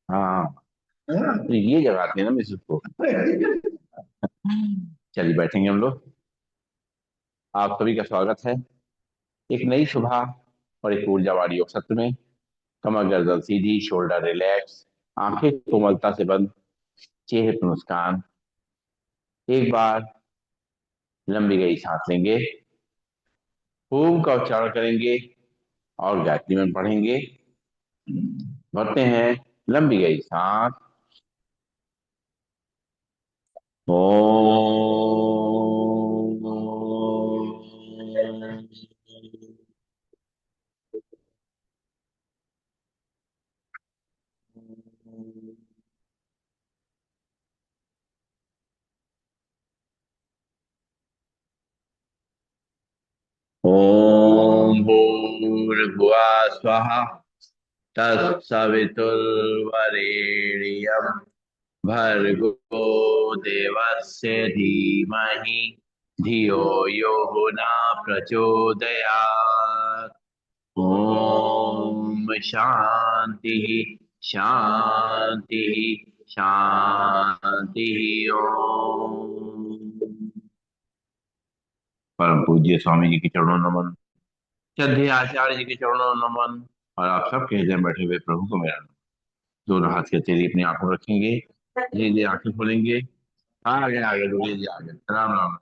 हाँ, तो ये जगह आती है ना मिसेस को। चलिए बैठेंगे हम लोग। आप सभी का स्वागत है एक नई सुबह और एक ऊर्जा वाली योग सत्र में। कमर गर्दन सीधी, शोल्डर रिलैक्स, आंखें कोमलता से बंद, चेहरे पर मुस्कान। एक बार लंबी गई सांस लेंगे, ओम का उच्चारण करेंगे और गायत्री मंत्र पढ़ेंगे। भरते हैं लंबी गई सांस। ओम। ॐ भूर्भुवः स्वः तत्सवितुर्वरेण्यं भर्गो देवस्य धीमहि धियो यो न प्रचोदयात्। ओम शांति शांति शांति। ओम। परम पूज्य स्वामी जी के चरणों नमन, श्रद्धेय आचार्य जी के चरणों नमन, और आप सबके हृदय में बैठे हुए प्रभु को मेरा नमन। दोनों हाथ के तेली अपनी आंखों में रखेंगे, धीरे धीरे आंखें खोलेंगे। आगे आगे डूबे जी, आगे राम राम।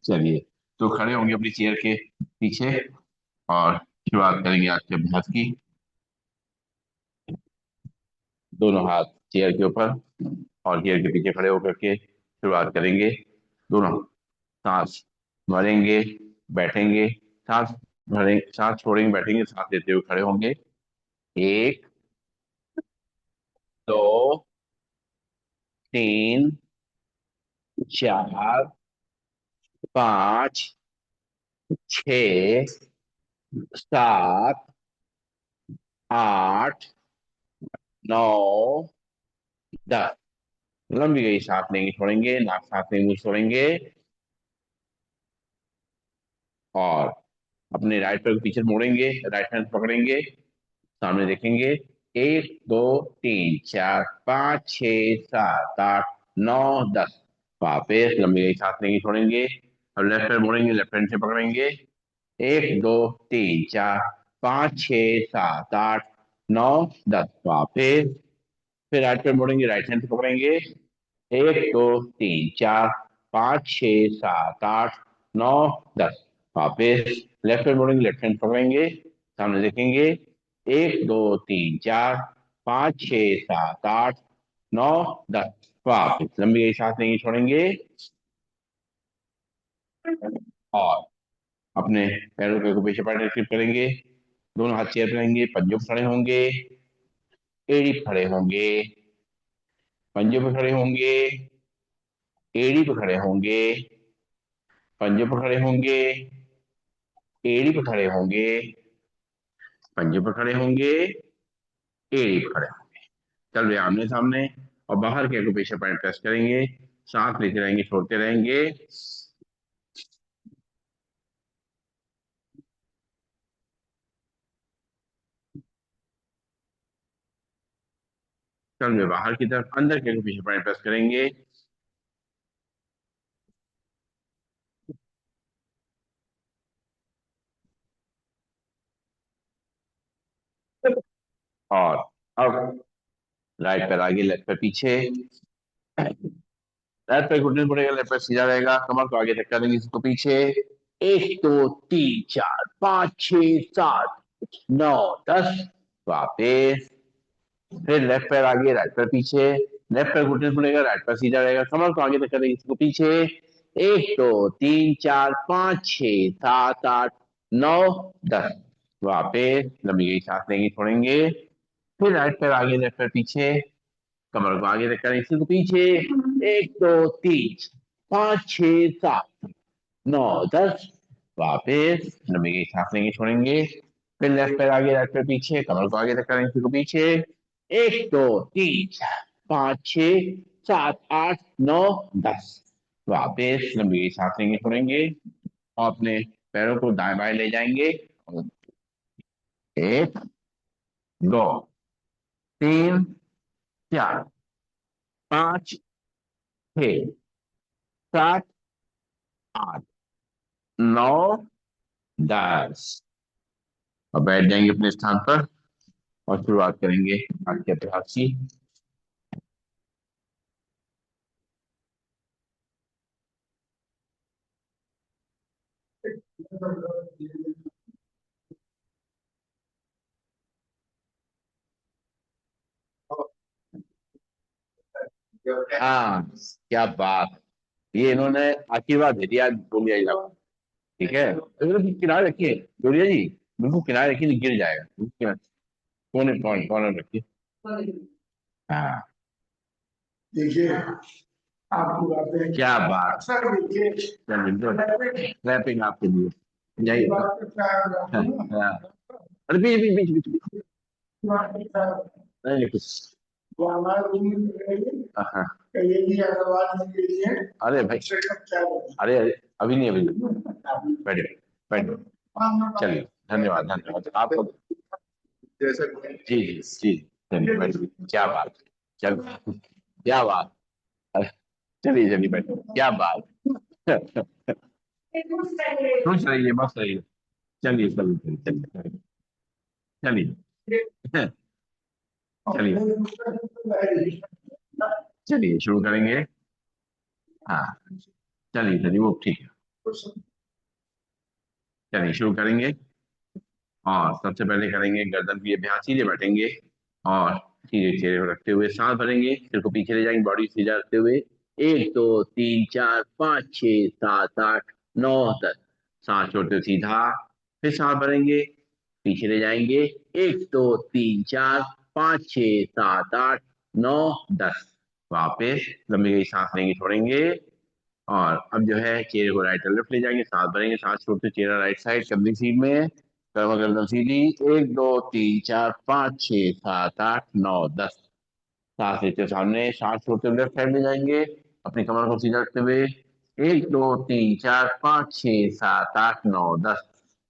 चलिए, तो खड़े होंगे अपनी चेयर के पीछे और शुरुआत करेंगे आज के अभ्यास की। दोनों हाथ चेयर के ऊपर और चेयर के पीछे खड़े होकर के शुरुआत करेंगे। दोनों सांस भरेंगे, बैठेंगे, सांस भरें, सांस छोड़ेंगे, बैठेंगे, सांस लेते हुए खड़े होंगे। एक, दो, तीन, चार, पाँच, छ, सात, आठ, नौ, 10। लंबी गई सांस लेंगे, छोड़ेंगे, नाक सांस लेंगे, मुंह छोड़ेंगे। और अपने राइट पैर को पीछे मोड़ेंगे, राइट हैंड पकड़ेंगे, सामने देखेंगे। एक, दो, तीन, चार, पाँच, छ, सात, आठ, नौ, 10। वापिस लंबी गई सांस लेंगे, छोड़ेंगे। अब लेफ्ट पैर मोड़ेंगे, लेफ्ट हैंड से पकड़ेंगे। एक, दो, तीन, चार, पाँच, छ, सात, आठ, नौ, 10। वापिस फिर राइट पैर मोड़ेंगे, राइट हैंड से पकड़ेंगे। एक, दो, तीन, चार, पाँच, छ, सात, आठ, नौ, 10। वापिस लेफ्ट हैंड मोड़ेंगे, लेफ्ट हैंड पकड़ेंगे, सामने देखेंगे। एक, दो, तीन, चार, पाँच, छ, सात, आठ, नौ, 10। वापिस लंबी गई सांस लेंगे, छोड़ेंगे। और अपने पैरों को पीछे पड़ने फ्लिप करेंगे। दोनों हाथ चेयर पे रहेंगे, पंजों पे खड़े होंगे, एड़ी पे खड़े होंगे, पंजों पे खड़े होंगे, एड़ी पे खड़े होंगे, पंजों पे खड़े होंगे, एड़ी पे खड़े होंगे, पंजों पे खड़े होंगे, एड़ी पे खड़े होंगे। चल रहे आमने सामने, और बाहर के एक्यूप्रेशर पॉइंट प्रेस करेंगे, सांस लेते रहेंगे, छोड़ते रहेंगे। चल रहे बाहर की तरफ, अंदर के एक्यूप्रेशर पॉइंट प्रेस करेंगे। और अब राइट पैर आगे, लेफ्ट पैर पीछे। राइट पैर घुटने पड़ेगा, लेफ्ट पैर सीधा रहेगा, कमर को आगे धक्का देंगे, इसको पीछे। एक, दो, तीन, चार, पाँच, छ, सात, नौ, 10। वापिस फिर लेफ्ट पैर आगे, राइट पैर पीछे। लेफ्ट पैर घुटने पड़ेगा, राइट पैर सीधा रहेगा, कमर को आगे धक्का देंगे, इसको पीछे। एक, दो, तीन, चार, पाँच, छ, सात, आठ, नौ, 10। वापिस लंबी गई सांस लेंगे, छोड़ेंगे। फिर राइट पैर आगे, लेफ्ट पैर पीछे, कमर को आगे रखकर इसी को पीछे। एक, दो, तीन, पाँच, छ, सात, नौ, 10। वापिस लंबी गई सांस लेंगे, छोड़ेंगे। फिर लेफ्ट पैर आगे, राइट पैर पीछे, कमर को आगे रखकर इसी को पीछे। एक, दो, तीन, पाँच, छ, सात, आठ, नौ, 10। वापिस लंबी गई सांस लेंगे, छोड़ेंगे। और अपने पैरों को दाएं बाएं ले जाएंगे। एक, दो, तीन, चार, पांच, छह, सात, आठ, नौ, 10। और बैठ जाएंगे अपने स्थान पर और शुरुआत करेंगे आज के अभ्यास की। हाँ, क्या बात। ये इन्होंने आशीर्वाद दे दिया गोलिया जी को। ठीक है, तो बिल्कुल किनारे रखिए गोलिया जी। बिल्कुल किनारे रखिए, गिर जाएगा बिल्कुल किनारे। कोने कौन कौन रखिए। हाँ, देखिए आपकी बातें क्या बात। अक्सर देखिए रैपिंग आपके लिए यही। बात करता हाँ, है हाँ। अरे बीच बीच बीच बीच बीच। नहीं नहीं कुछ। वो हमारे रूम में हाँ। कहिए अग्रवाल जी के लिए अरे भाई, अरे अरे, अभी नहीं, अभी नहीं। बैठो बैठो। चलिए, धन्यवाद धन्यवाद आपको। जैसे जी जी जी, धन्यवाद। क्या बात। चल, क्या बात। अरे, चलिए चलिए बैठो, क्या बात। खुश रहिए, मस्त रहिए। चलिए चलिए चलिए चलिए चलिए। चलिए चलिए शुरू करेंगे। हाँ, चलिए चलिए, वो ठीक है। चलिए शुरू करेंगे। और सबसे पहले करेंगे गर्दन की अभ्यास, सीधे बैठेंगे और सीधे चेहरे को रखते हुए सांस भरेंगे, सिर को पीछे ले जाएंगे, बॉडी सीधा रखते हुए। एक, दो, तीन, चार, पाँच, छः, सात, आठ, नौ, 10। सांस छोड़ते हुए सीधा, फिर सांस भरेंगे, पीछे ले जाएंगे। एक, दो, तीन, चार, पाँच, छः, सात, आठ, नौ, 10। वापिस लंबी गई सांस लेंगे, छोड़ेंगे। और अब जो है चेहरे को राइट और लेफ्ट ले जाएंगे, सांस भरेंगे, सांस छोड़ते चेहरा राइट साइड, कंधे सीध में, कमर गर्दन सीधी। एक, दो, तीन, चार, पाँच, छः, सात, आठ, नौ, 10। सांस लेते सामने, सांस छोड़ते हुए लेफ्ट साइड ले जाएंगे, अपनी कमर को सीधा रखते हुए। एक, दो, तीन, चार, पाँच, छः, सात, आठ, नौ, 10।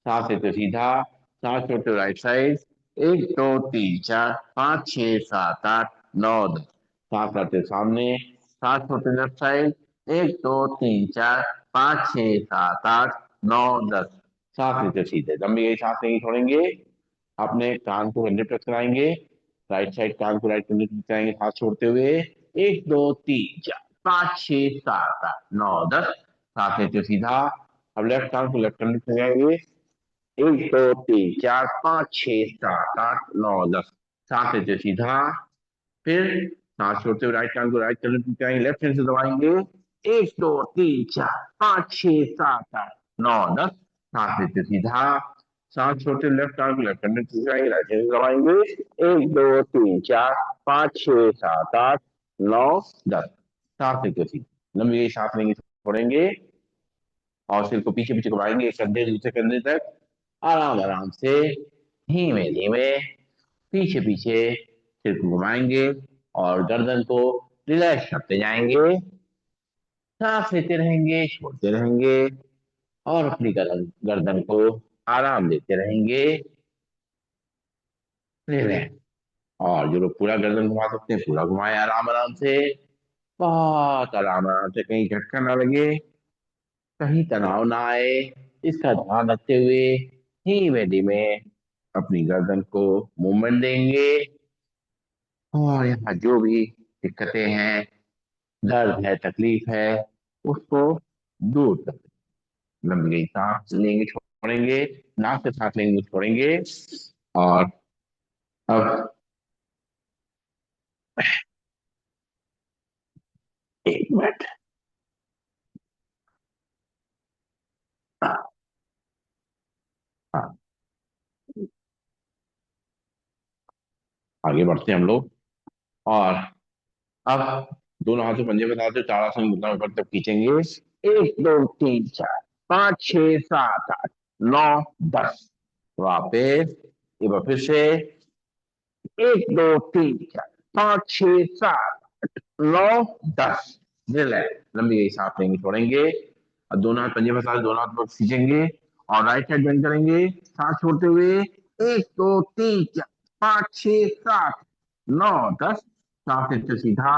सांस लेते सीधा, सांस छोड़ते हुए राइट साइड। एक, दो, तीन, चार, पाँच, छः, सात, आठ, नौ, 10। सांस लेते सामने, सांस छोड़ते लेफ्ट साइड। एक, दो, तीन, चार, पाँच, छः, सात, आठ, नौ, 10। सांस लेते सीधे, लंबी गई सांस नहीं छोड़ेंगे। अपने कान को कंधे पे कराएंगे, राइट साइड कान को राइट कंधे पे कराएंगे, सांस छोड़ते हुए। एक, दो, तीन, चार, पाँच, छः, सात, आठ, नौ, 10। सांस लेते सीधा। अब लेफ्ट कान को लेफ्ट कंधे पे लगाएंगे। एक, दो, तीन, चार, पाँच, छः, सात, आठ, नौ, 10। सांस लेते सीधा। फिर सांस छोड़ते हुए राइट कान को राइट कंधे पे कराएंगे, लेफ्ट हैंड से दबाएंगे। एक, दो, तीन, चार, पाँच, छः, सात, आठ, नौ, 10। सांस लेते सीधा। सांस छोड़ते लेफ्ट आर्म लेफ्ट हैंड खींचाएंगे, राइट हैंड दबाएंगे। एक, दो, तीन, चार, पाँच, छः, सात, आठ, नौ, 10। सांस लेते सीधा, लंबी गई सांस लेंगे, छोड़ेंगे। और सिर को पीछे पीछे घुमाएंगे, एक कंधे दूसरे कंधे तक, आराम आराम से, धीमे धीमे, पीछे पीछे सिर को घुमाएंगे और गर्दन को रिलैक्स करते जाएंगे। सांस लेते रहेंगे, छोड़ते रहेंगे और अपनी गर्दन गर्दन को आराम देते रहेंगे। रिलैक्स। और जो लोग पूरा गर्दन घुमा सकते हैं, पूरा घुमाए आराम आराम से, बहुत आराम आराम से, कहीं झटका ना लगे, कहीं तनाव ना आए, इसका ध्यान रखते हुए धीमे धीमे अपनी गर्दन को मूवमेंट देंगे। और यहाँ जो भी दिक्कतें हैं, दर्द है, तकलीफ है, उसको दूर कर। लंबी गई सांस लेंगे, छोड़ेंगे, नाक से सांस लेंगे, छोड़ेंगे। और अब एक मिनट। हाँ, हाँ, आगे बढ़ते हैं हम लोग। और अब दोनों हाथों पंजे बताते हुए ताड़ासन मुद्रा ऊपर तक खींचेंगे। एक, दो, तीन, चार, पाँच, छः, सात, आठ, नौ, 10। वापिस एक बार फिर से। एक, दो, तीन, चार, पाँच, छः, सात, नौ, 10। रिलैक्स, लंबी गई सांस लेंगे, छोड़ेंगे। और दोनों हाथ पंजे फंसा के दोनों हाथ पर खींचेंगे और राइट साइड बेंड करेंगे, सांस छोड़ते हुए 1 2 3 4 5 6 7 9 10। सांस लेते सीधा,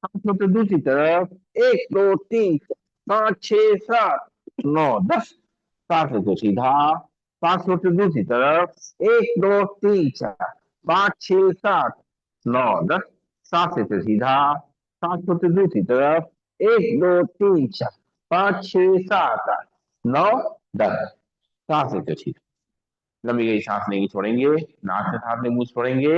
सांस छोड़ते दूसरी तरफ 1 2 3 5 6 7 9 10। सांस लेते सीधा, सांस छोड़ते दूसरी तरफ 1 2 3 4 5 6 7 9 10। सांस लेते सीधा, सांस छोड़ते दूसरी तरफ 1 2 3 4 5 6 7 8 9 10। सांस लेते सीधा, लंबी गई सांस लेंगे, छोड़ेंगे, नाक से सांस लेंगे, मुंह से छोड़ेंगे।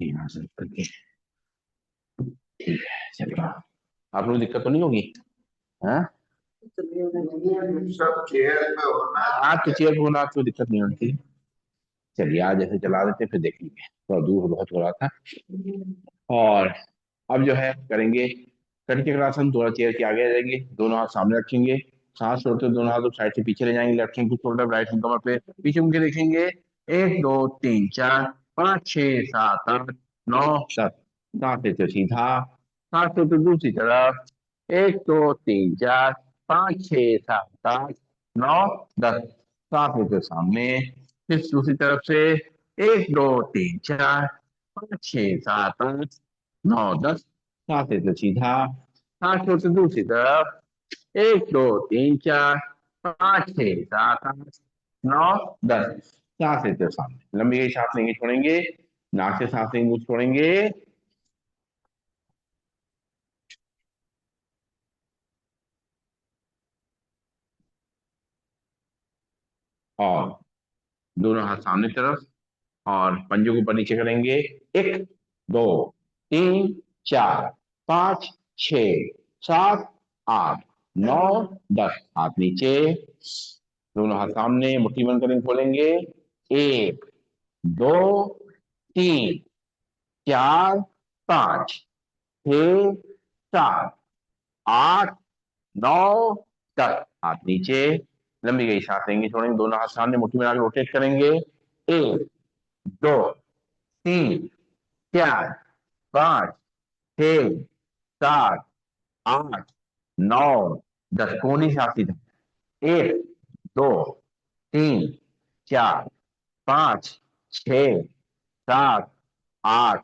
यहाँ से करके ठीक है, चलिए। आप लोग दिक्कत तो नहीं होगी? हाँ, सब चेयर पे होना आप तो चेयर पे होना, आपको दिक्कत नहीं होती। चलिए आज ऐसे चला देते फिर देखेंगे, थोड़ा दूर बहुत हो रहा था। और अब जो है करेंगे कटिकरासन, थोड़ा चेयर के आगे रहेंगे, दोनों हाथ सामने रखेंगे, सांस छोड़ते हुए दोनों हाथ साइड से पीछे ले जाएंगे, लेफ्ट हैंड को शोल्डर, राइट हैंड कमर पे, पीछे मुड़ के देखेंगे। 1 2 3 4 5 6 7 8 9 10। सांस लेते सीधा, सांस छोड़ते दूसरी तरफ 1 2 3 4 5 6 7 8 9 10। सांस लेते सामने, फिर दूसरी तरफ से 1 2 3 4 5 6 7 8 9 10। सांस लेते सीधा, सांस छोड़ते दूसरी तरफ 1 2 3 4 5 6 7 8 9 10। सांस लेते सामने, लंबी गई सांस लेंगे, छोड़ेंगे, नाक से सांस लेंगे, मुंह से छोड़ेंगे। और दोनों हाथ सामने की तरफ, और पंजों को ऊपर नीचे करेंगे। 1 2 3 4 5 6 7 8 9 10। हाथ नीचे, दोनों हाथ सामने, मुट्ठी बंद करेंगे, खोलेंगे। 1 2 3 4 5 6 7 8 9 10। हाथ नीचे, लंबी गई सांस लेंगे, छोड़ेंगे, दोनों हाथ सामने, मुट्ठी में आगे रोटेट करेंगे। 1 2 3 4 5 6 7 8 9 10। कोनी सांस सीधा। 1 2 3 4 5 6 7 8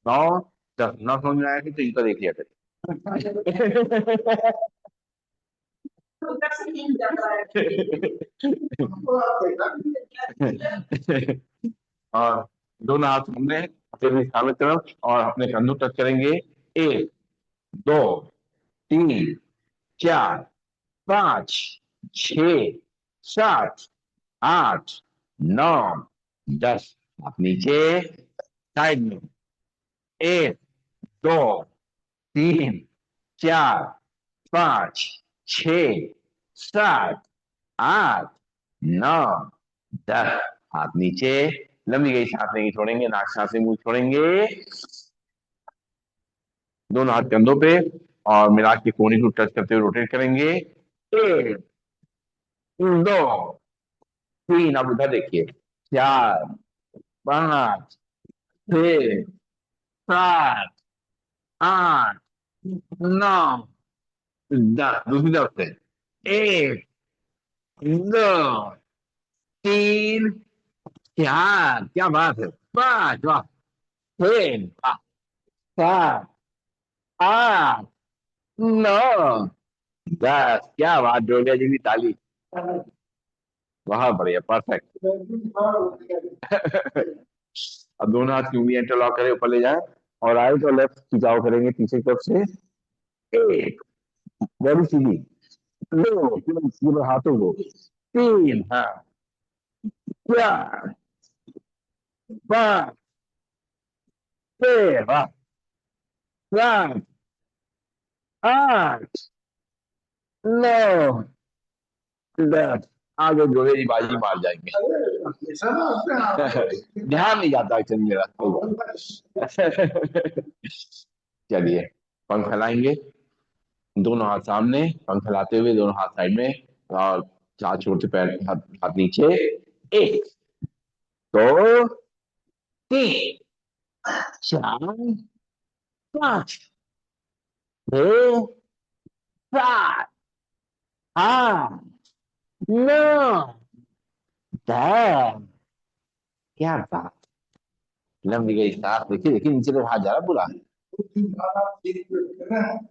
9 10। ना समझ में आया कि तो इनका देख लिया कर। और दोनों हाथ सामने, अपने सामने तरफ, और अपने कंधों टच करेंगे। 1 2 3 4 5 6 7 8 9 10। आप नीचे, साइड में। 1 2 3 4 5 6 7 8 9 10। हाथ नीचे, लंबी गई सांस लेंगे, छोड़ेंगे, नाक सांस से मुंह छोड़ेंगे, दोनों हाथ कंधों पे, और मिला के कोहनी को टच करते हुए रोटेट करेंगे। 1 2 3, अब उधर देखिए, 4 5 6 7 8 9 10। दूसरी तरफ से 1 2 3 4, क्या बात है, 5, वाह, 6 वाह, 7 8 9 10। क्या बात, जोड़िया जी की ताली। बहुत बढ़िया, परफेक्ट। अब दोनों हाथ की उंगलियां इंटरलॉक करें, ऊपर ले जाएं, और राइट और लेफ्ट खिंचाव करेंगे पीछे की तरफ से। 1, बड़ी सीधी। 2, पूरे हाथों को। 3, हाँ। 4 5 6, वाह। 7 8 9 10। आगे जोड़े जी बाजी मार जाएंगे। ऐसा ना होता है आप ध्यान नहीं जाता एक्चुअली मेरा। चलिए, पंख फैलाएंगे, दोनों हाथ सामने, पंख फैलाते हुए दोनों हाथ साइड में, और हाथ छोड़ते, पैर हाथ नीचे। 1 2 तीन, चार, पाँच, छह, सात, आठ, नौ, दस। क्या बात। लंबी गई सांस। देखिए देखिए नीचे तक हाथ जा रहा पूरा।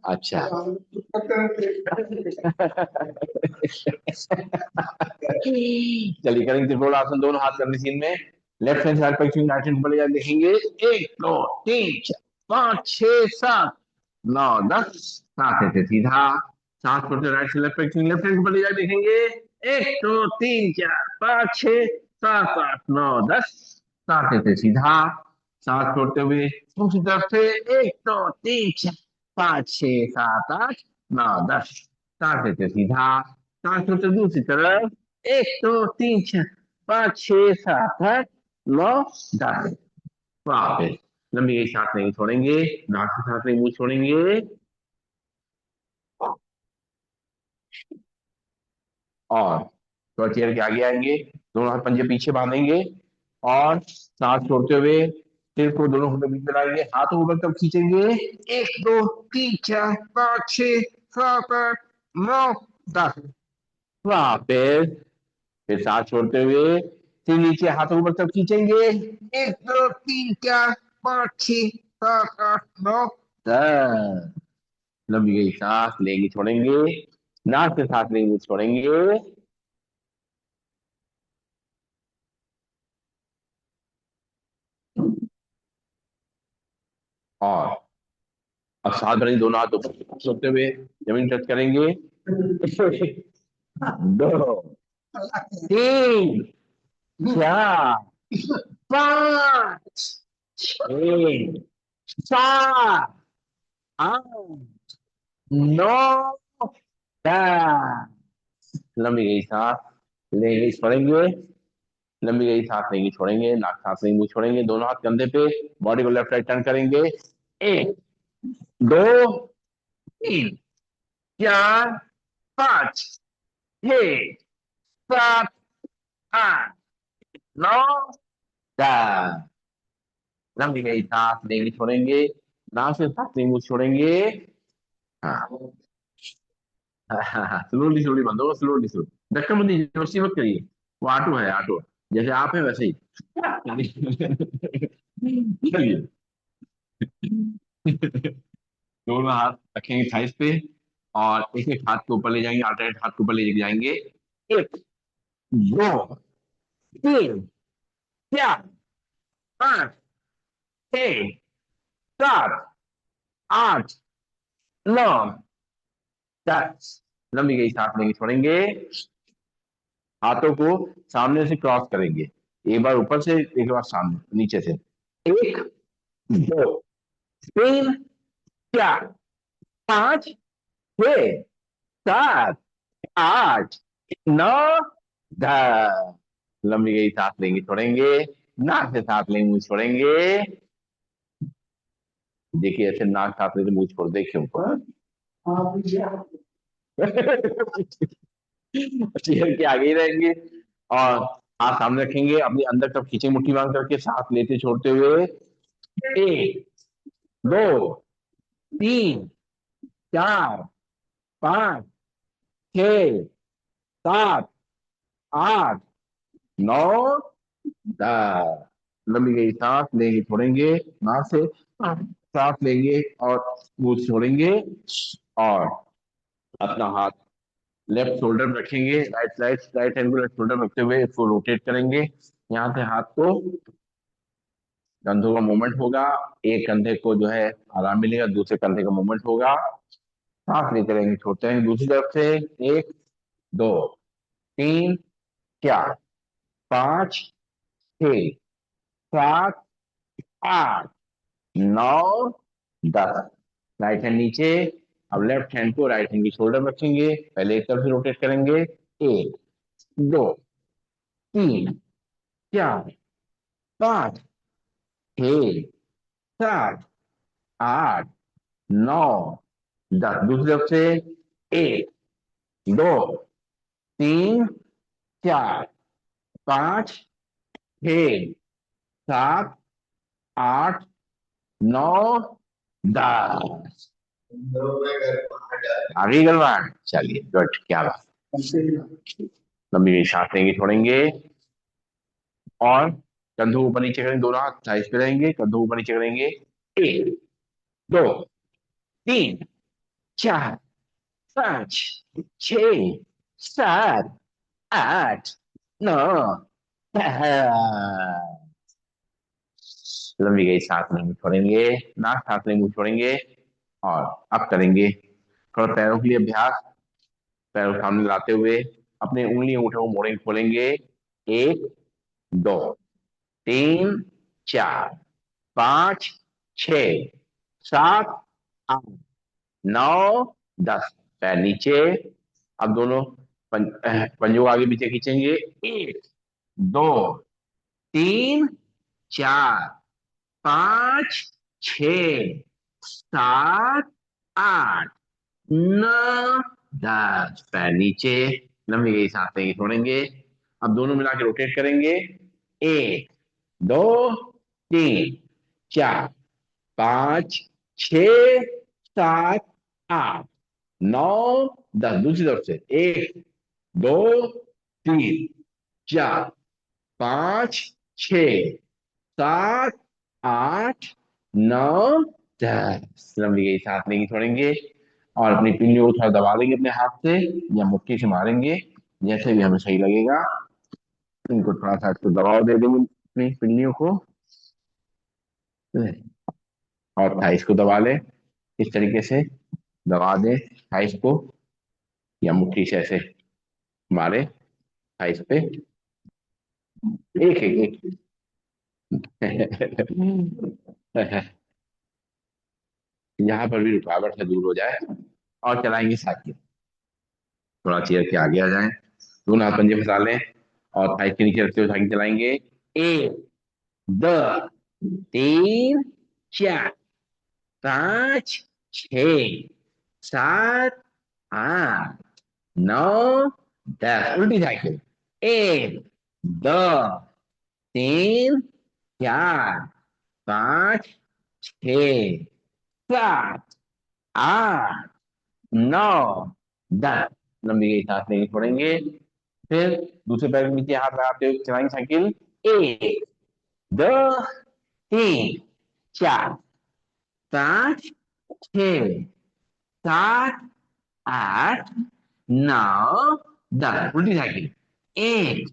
अच्छा। चलिए करेंगे त्रिकोण आसन, दोनों हाथ करने सीन में। लेफ्ट हैंड साइड पर राइट हैंड पर देखेंगे। एक, दो, तीन, चार, पाँच, छह, सात, नौ, 10। सात ऐसे सीधा। सात छोड़ते राइट से लेफ्ट पे, लेफ्ट हैंड पर देखेंगे। एक, दो, तीन, चार, पाँच, छह, सात, आठ, नौ, 10। सात ऐसे सीधा। सात छोड़ते हुए दूसरी तरफ से। एक, दो, तीन, चार, पाँच, छह, सात, आठ, नौ, 10। सात ऐसे सीधा। सात छोड़ते दूसरी तरफ। एक, दो, तीन, चार, पाँच, छह, सात, आठ, नौ, 10। वापस लंबी गई सांस नहीं छोड़ेंगे। नाक से सांस नहीं मुंह छोड़ेंगे। और थोड़ा चेयर के आगे आएंगे। दोनों हाथ पंजे पीछे बांधेंगे। और सांस छोड़ते हुए सिर को दोनों हाथों के बीच में लाएंगे। हाथों को ऊपर तक खींचेंगे। एक, दो, तीन, चार, पाँच, छह, सात, आठ, नौ, 10। वापस फिर सांस छोड़ते हुए फिर नीचे हाथों को ऊपर तक खींचेंगे। एक, दो, तीन, चार, पाँच, छह, सात, आठ, नौ, 10। लंबी गई सांस लेंगे छोड़ेंगे। नाक से सांस लेंगे छोड़ेंगे। और अब साथ भरेंगे, दोनों हाथ ऊपर सोते हुए जमीन टच करेंगे। दो, तीन, चार, पाँच, छह, सात, आठ, नौ, 10। लंबी गई सांस लेंगे छोड़ेंगे। लंबी गई सांस लेंगे छोड़ेंगे। नाक सांस लेंगे मुंह छोड़ेंगे। दोनों हाथ कंधे पे। बॉडी को लेफ्ट राइट टर्न करेंगे। एक, दो, तीन, चार, पाँच, छह, सात, आठ, नौ, 10। लंबी गई सांस लेंगे छोड़ेंगे। नाक से सांस लेंगे मुंह छोड़ेंगे। हाँ। स्लोली स्लोली बंद होगा, स्लोली स्लोली। धक्का मत दीजिए, जबरदस्ती मत करिए। वो ऑटो है, ऑटो। जैसे आप हैं वैसे ही। चलिए। दोनों हाथ रखेंगे थाइस पे। और एक एक हाथ के ऊपर ले जाएंगे, अल्टरनेट हाथ के ऊपर ले जाएंगे। एक, दो, तीन, चार, पाँच, छह, सात, आठ, नौ, 10। लंबी गई सांस लेंगे छोड़ेंगे। हाथों को सामने से क्रॉस करेंगे। एक बार ऊपर से, एक बार सामने नीचे से। एक, दो, तीन, चार, पाँच, छह, सात, आठ, नौ, 10। लंबी गई सांस लेंगे छोड़ेंगे। नाक से सांस लेंगे मुंह छोड़ेंगे। देखिए ऐसे नाक सांस लेते मुंह छोड़, देखिए ऊपर। चेयर के आगे ही रहेंगे। और हाथ सामने रखेंगे, अपनी अंदर तरफ खींचे मुट्ठी बांध करके सांस लेते छोड़ते हुए। एक, दो, तीन, चार, पाँच, छह, सात, आठ, नौ, 10। लंबी गई सांस लेंगे छोड़ेंगे। नाक से सांस लेंगे और मुंह छोड़ेंगे। और अपना हाथ लेफ्ट शोल्डर में रखेंगे। राइट हैंड को लेफ्ट शोल्डर में रखते हुए इसको रोटेट करेंगे। यहाँ से हाथ को, कंधों का मूवमेंट होगा। एक कंधे को जो है आराम मिलेगा, दूसरे कंधे का मूवमेंट होगा। सांस लेते रहेंगे छोड़ते रहेंगे दूसरी तरफ से। एक, दो, तीन, चार, पाँच, छह, सात, आठ, नौ, 10। राइट हैंड नीचे। अब लेफ्ट हैंड को राइट हैंड की शोल्डर में रखेंगे। पहले एक तरफ से रोटेट करेंगे। एक, दो, तीन, चार, पाँच, छह, सात, आठ, नौ, 10। दूसरी तरफ से। एक, दो, तीन, चार, पाँच, छह, सात, 8 9 10। आगे करवा है, चलिए गुड, क्या बात। लंबी सांस लेंगे, छोड़ेंगे, और कंधों ऊपर नीचे करेंगे, दोनों हाथ थाइस पे रहेंगे, कंधों ऊपर नीचे करेंगे। 1 2 3 4 5 6 7 8 9 10। लंबी गई सांस लेंगे, छोड़ेंगे, नाक सांस लेंगे, छोड़ेंगे। और अब करेंगे थोड़ा पैरों के लिए अभ्यास। पैरों को सामने लाते हुए अपने उंगली अंगूठे को मोड़ेंगे, खोलेंगे। 1 2 3 4 5 6 7 8 9 10। पैर नीचे। अब दोनों पंजों को आगे पीछे खींचेंगे। 1 2 3 4 5 6 7 8 9 10। पैर नीचे। लंबी गई सांस लेंगे, छोड़ेंगे। अब दोनों मिला के रोटेट करेंगे। 1 2 3 4 5 6 7 8 9 10। दूसरी तरफ से 1 2 3 4 5 6 7 8 9 10। लंबी गई सांस लेंगे, छोड़ेंगे। और अपनी पिल्लियों को थोड़ा दबा देंगे अपने हाथ से, या मुट्ठी से मारेंगे, जैसे भी हमें सही लगेगा। इनको थोड़ा सा इसको दबाव दे देंगे अपनी पिल्लियों को, और थाइस को दबा लें। इस तरीके से दबा दें थाइस को, या मुट्ठी से ऐसे मारे थाइस पे। एक एक एक यहाँ पर भी रुकावट से दूर हो जाए। और चलाएंगे साइकिल। थोड़ा चेयर के आगे आ जाएं, दोनों हाथ पंजे फंसा लें, और थाइस के नीचे रखते हुए साइकिल चलाएंगे। 1 2 3 4 5 6 7 8 9 10। उल्टी साइकिल। 1 2 3 4 5 6 7 8 9 10। लंबी गई सांस लेंगे, छोड़ेंगे। फिर दूसरे पैर के नीचे हाथ लगाते हुए चलाएंगे साइकिल। 1 2 3 4 5 6 7 8 9 10। उल्टी साइकिल। 1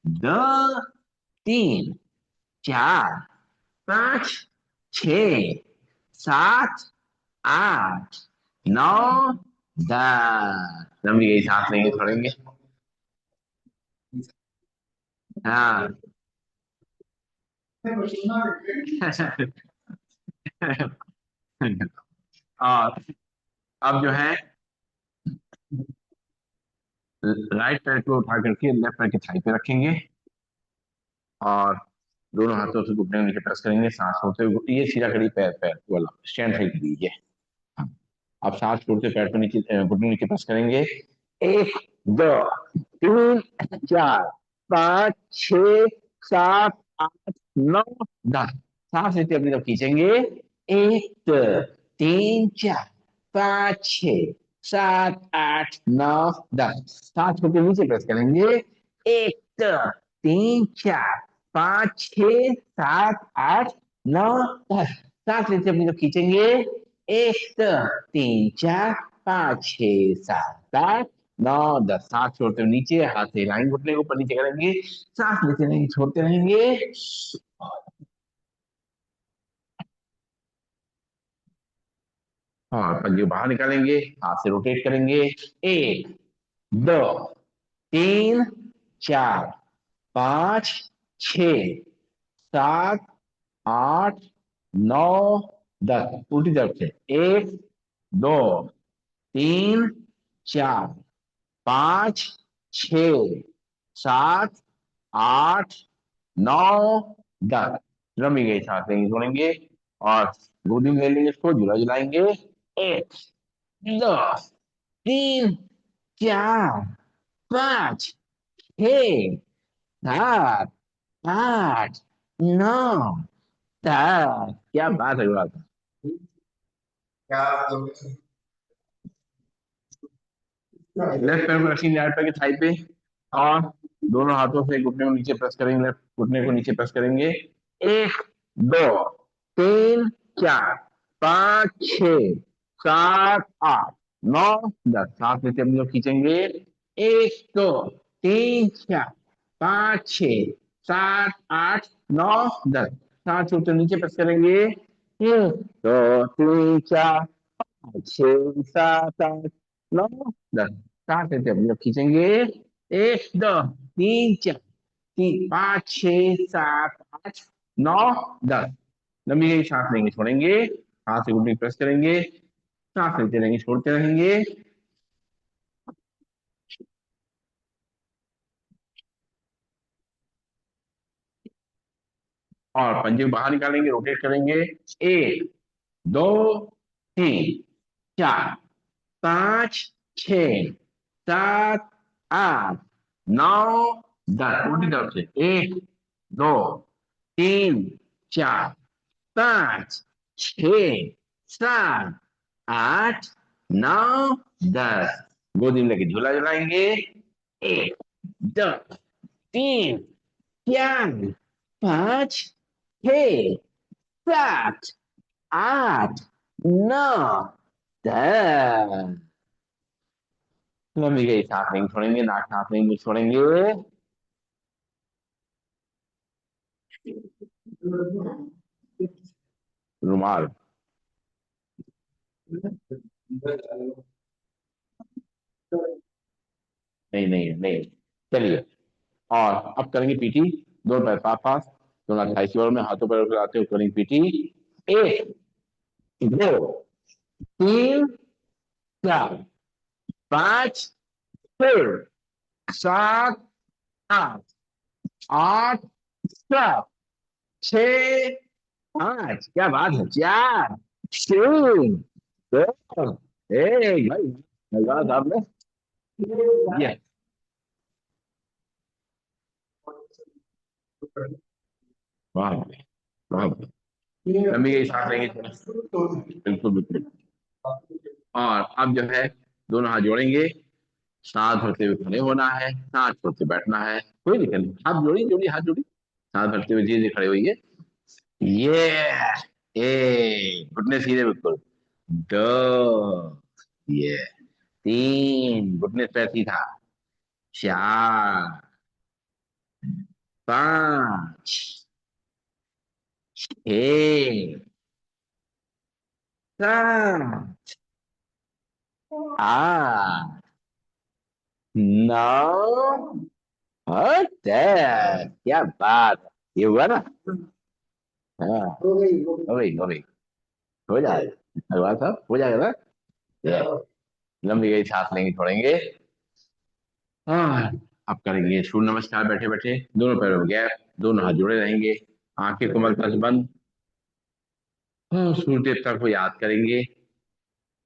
2 3 4 5 6 7 8 9 10। लंबी गई सांस लेंगे, छोड़ेंगे। हाँ। और अब जो है राइट पैर को उठा करके लेफ्ट पैर की थाई पे रखेंगे, और दोनों हाथों से घुटने के नीचे प्रेस करेंगे, सांस छोड़ते हुए। ये सीधा करी, पैर पैर वाला स्टैंड सही कीजिए। अब सांस छोड़ते पैर पे नीचे, घुटने नीचे प्रेस करेंगे। 1 2 3 4 5 6 7 8 9 10। सांस लेते अपनी तरफ खींचेंगे। 1 3 4 5 6 7 8 9 10। सांस छोड़ते नीचे प्रेस करेंगे। 1 3 4 5 6 7 8 9 10। सांस लेते अपनी तरफ खींचेंगे। 1 3 4 5 6 7 8 9 10। सांस छोड़ते हुए नीचे हाथ से लाइन, घुटने को ऊपर नीचे करेंगे। सांस लेते रहेंगे, छोड़ते रहेंगे। और पंजे बाहर निकालेंगे, हाथ से रोटेट करेंगे। 1 2 3 4 5 6 7 8 9 10। उल्टी तरफ से। 1 2 3 4 5 6 7 8 9 10। लंबी गई सांस लेंगे, छोड़ेंगे, और गोदी में ले लेंगे, इसको झूला झुलाएंगे। 1 2 3 4 5 6 7 8 9 क्या बात है बात। क्या लेफ्ट पैर को रखेंगे राइट पैर की थाई पे और दोनों हाथों से घुटने को नीचे प्रेस करेंगे, लेफ्ट घुटने को नीचे प्रेस करेंगे। एक, दो, तीन, चार, पाँच, छ, सात, आठ, नौ, 10। सांस लेते हम लोग खींचेंगे। एक, दो, तीन, चार, पाँच, छ, सात, आठ, नौ, 10। सांस छोड़ते नीचे प्रेस करेंगे। एक, दो, तीन, चार, पाँच, छह, सात, आठ, नौ, 10। सांस लेते हम लोग खींचेंगे। एक, दो, तीन, चार, तीन, पाँच, छह, सात, आठ, नौ, 10। लंबी गई सांस लेंगे, छोड़ेंगे। हाथ से घुटने प्रेस करेंगे। सांस लेते रहेंगे, छोड़ते रहेंगे। और पंजे को बाहर निकालेंगे, रोटेट करेंगे। एक, दो, तीन, चार, पाँच, छ, सात, आठ, नौ, 10। उल्टी तरफ से। एक, दो, तीन, चार, पाँच, छ, सात, आठ, नौ, 10। गोदी में लेके झूला झुलाएंगे। एक, दो, तीन, चार, पाँच, छ, सात, आठ, नौ, 10। लंबी गई सांस नहीं छोड़ेंगे, नाक सांस नहीं मुंह छोड़ेंगे। रुमाल। नहीं नहीं नहीं। चलिए। और अब करेंगे पीटी। दोनों पैर पास पास, दोनों थाई की ओर में, हाथों पर लगाते हुए करेंगे पीटी। एक, दो, तीन, चार, पाँच, छह, सात, आठ, आठ, सात, छ, पाँच। क्या बात है। चार, तीन, दो, एक। भाई धन्यवाद आपने। ये वाह वाह। लंबी गई सांस लेंगे थोड़ा। बिल्कुल बिल्कुल। और अब जो है दोनों हाथ जोड़ेंगे। सांस भरते हुए खड़े होना है, सांस छोड़ते बैठना है। कोई दिक्कत नहीं, हाथ जोड़ी जोड़ी हाथ जोड़ी। सांस भरते हुए धीरे धीरे खड़े होइए। ये घुटने सीधे बिल्कुल। दो, ये तीन, घुटने पैर सीधा। चार, पांच, छह, सात, आठ, नौ और 10। क्या बात है। ये हुआ ना। हाँ हो गई हो गई हो गई। हो जाएगा भगवान साहब, हो जाएगा ना। ये, लंबी गई सांस लेंगे, छोड़ेंगे। हाँ। अब करेंगे सूर्य नमस्कार बैठे बैठे, दोनों पैरों में गैप, दोनों हाथ जुड़े रहेंगे। आंखें कोमलता से बंद। हाँ, सूर्य देवता को याद करेंगे,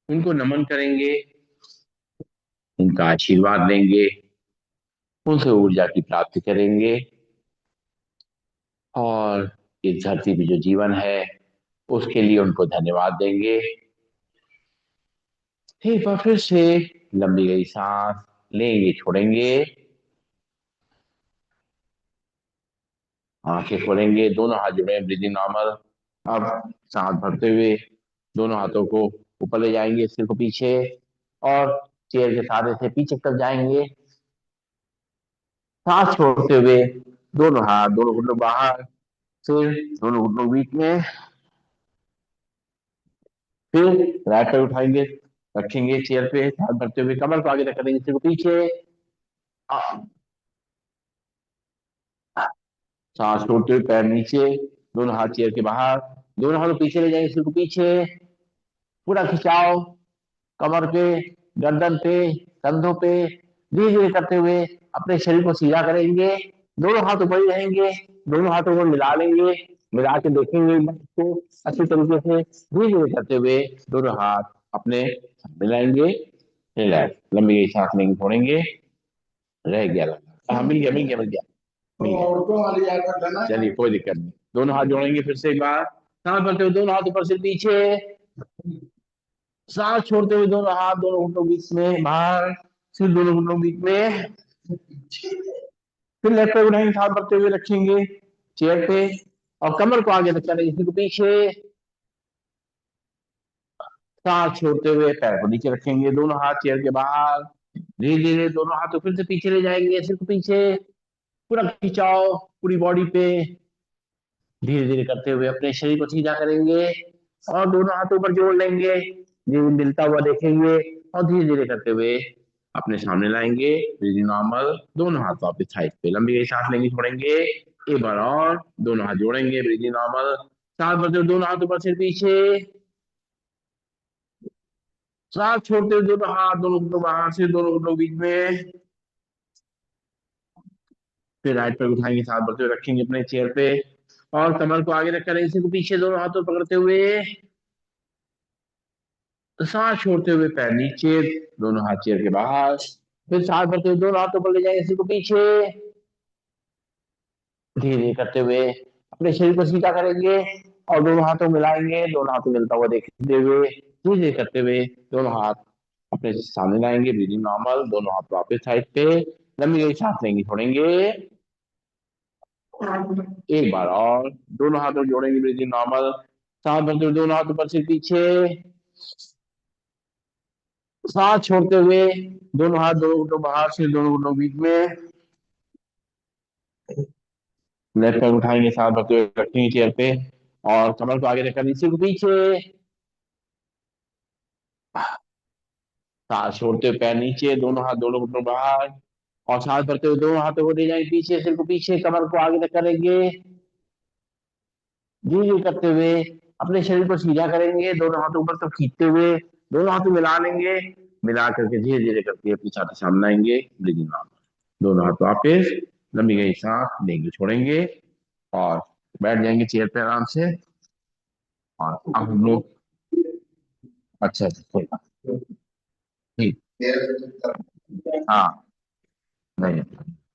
उनको नमन करेंगे, उनका आशीर्वाद लेंगे, उनसे ऊर्जा की प्राप्ति करेंगे। और इस धरती पे जो जीवन है उसके लिए उनको धन्यवाद देंगे। एक बार फिर से लंबी गई सांस लेंगे, छोड़ेंगे। आंखें खोलेंगे, दोनों हाथ जुड़े, ब्रीदिंग नॉर्मल। अब सांस भरते हुए दोनों हाथों को ऊपर ले जाएंगे, सिर को पीछे, और चेयर के सहारे से पीछे तक जाएंगे। सांस छोड़ते हुए दोनों हाथ, दोनों घुटनों बाहर, फिर दोनों घुटनों के बीच में। फिर राइट पैर उठाएंगे, रखेंगे चेयर पे, हाथ भरते हुए कमर को आगे तक करेंगे, सिर को पीछे। सांस छोड़ते हुए पैर नीचे, दोनों हाथ चेयर के बाहर, दोनों हाथों पीछे ले जाएंगे, सिर को पीछे। पूरा खिंचाव कमर पे, गर्दन पे, कंधों पे, धीरे धीरे करते हुए अपने शरीर को सीधा करेंगे। दोनों हाथ ऊपर ही रहेंगे, दोनों हाथों को मिला लेंगे, मिला के देखेंगे इसको अच्छी तरीके से। धीरे धीरे करते हुए दोनों हाथ अपने मिलाएंगे। रिलैक्स, लंबी सांस लेंगे, छोड़ेंगे। रह गया। हाँ, मिल गया मिल गया मिल गया मिल गया। औरतों वाली याद रखना। चलिए, कोई दिक्कत नहीं। दोनों हाथ जोड़ेंगे फिर से एक बार, सांस भरते हुए दोनों हाथ ऊपर से पीछे, सांस छोड़ते हुए दोनों हाथ दोनों घुटनों के बीच में बाहर, फिर दोनों घुटनों के बीच में, फिर लेफ्ट पैर उठाएंगे, हाथ भरते हुए रखेंगे चेयर पे और कमर को आगे तक करेंगे, इसी को पीछे, सांस छोड़ते हुए पैर को नीचे रखेंगे, दोनों हाथ चेयर के बाहर, धीरे धीरे दोनों हाथों फिर से पीछे ले जाएंगे, सिर को पीछे, पूरा खिंचाव पूरी बॉडी पे, धीरे धीरे करते हुए अपने शरीर को सीधा करेंगे और दोनों हाथों पर जोड़ लेंगे, धीरे मिलता हुआ देखेंगे और धीरे धीरे करते हुए अपने सामने लाएंगे, ब्रीदिंग नॉर्मल, दोनों हाथ वापस साइड पे लंबी गई सांस लेंगे, छोड़ेंगे, एक बार और दोनों हाथ जोड़ेंगे, ब्रीदिंग नॉर्मल, सांस भरते हुए दोनों हाथ ऊपर सिर पीछे, सांस छोड़ते हुए दोनों हाथ दोनों घुटनों बाहर से दोनों घुटनों के बीच में, फिर राइट पैर उठाएंगे, सांस भरते हुए रखेंगे अपने चेयर पे और कमर को आगे रखकर इसी को पीछे दोनों हाथों पकड़ते हुए, तो सांस छोड़ते हुए पैर नीचे, दोनों हाथ चेयर के बाहर, फिर सांस भरते हुए दोनों हाथों पर ले जाएंगे, इसी को पीछे, धीरे धीरे करते हुए अपने शरीर को सीधा करेंगे और दोनों हाथों मिलाएंगे, दोनों हाथों मिलता हुआ देखते हुए धीरे धीरे करते हुए दोनों हाथ अपने सामने लाएंगे, ब्रीदिंग नॉर्मल, दोनों हाथ वापस साइड पे लंबी गई सांस लेंगे, छोड़ेंगे, एक बार और दोनों हाथों जोड़ेंगे, ब्रीदिंग नॉर्मल, सांस भरते हुए दोनों हाथ ऊपर से पीछे, सांस छोड़ते हुए दोनों हाथ दोनों घुटनों बाहर से दोनों घुटनों बीच में, लेफ्ट पैर उठाएंगे, सांस भरते हुए रखेंगे चेयर पे और कमर को आगे रखकर नीचे को पीछे, सांस छोड़ते हुए पैर नीचे, दोनों हाथ दोनों घुटनों बाहर और सांस भरते हुए दोनों हाथों को ले जाएंगे पीछे, सिर को पीछे, कमर को आगे तक करेंगे, धीरे धीरे करते हुए अपने शरीर को सीधा करेंगे, दोनों हाथों ऊपर तक खींचते हुए दोनों हाथों मिला लेंगे, मिला करके धीरे धीरे करके अपनी छाती सामने आएंगे, ब्रीदिंग नॉर्मल, दोनों हाथ वापिस लंबी गई सांस लेंगे, छोड़ेंगे और बैठ जाएंगे चेयर पे आराम से। और अब हम लोग, अच्छा अच्छा कोई बात नहीं, हाँ नहीं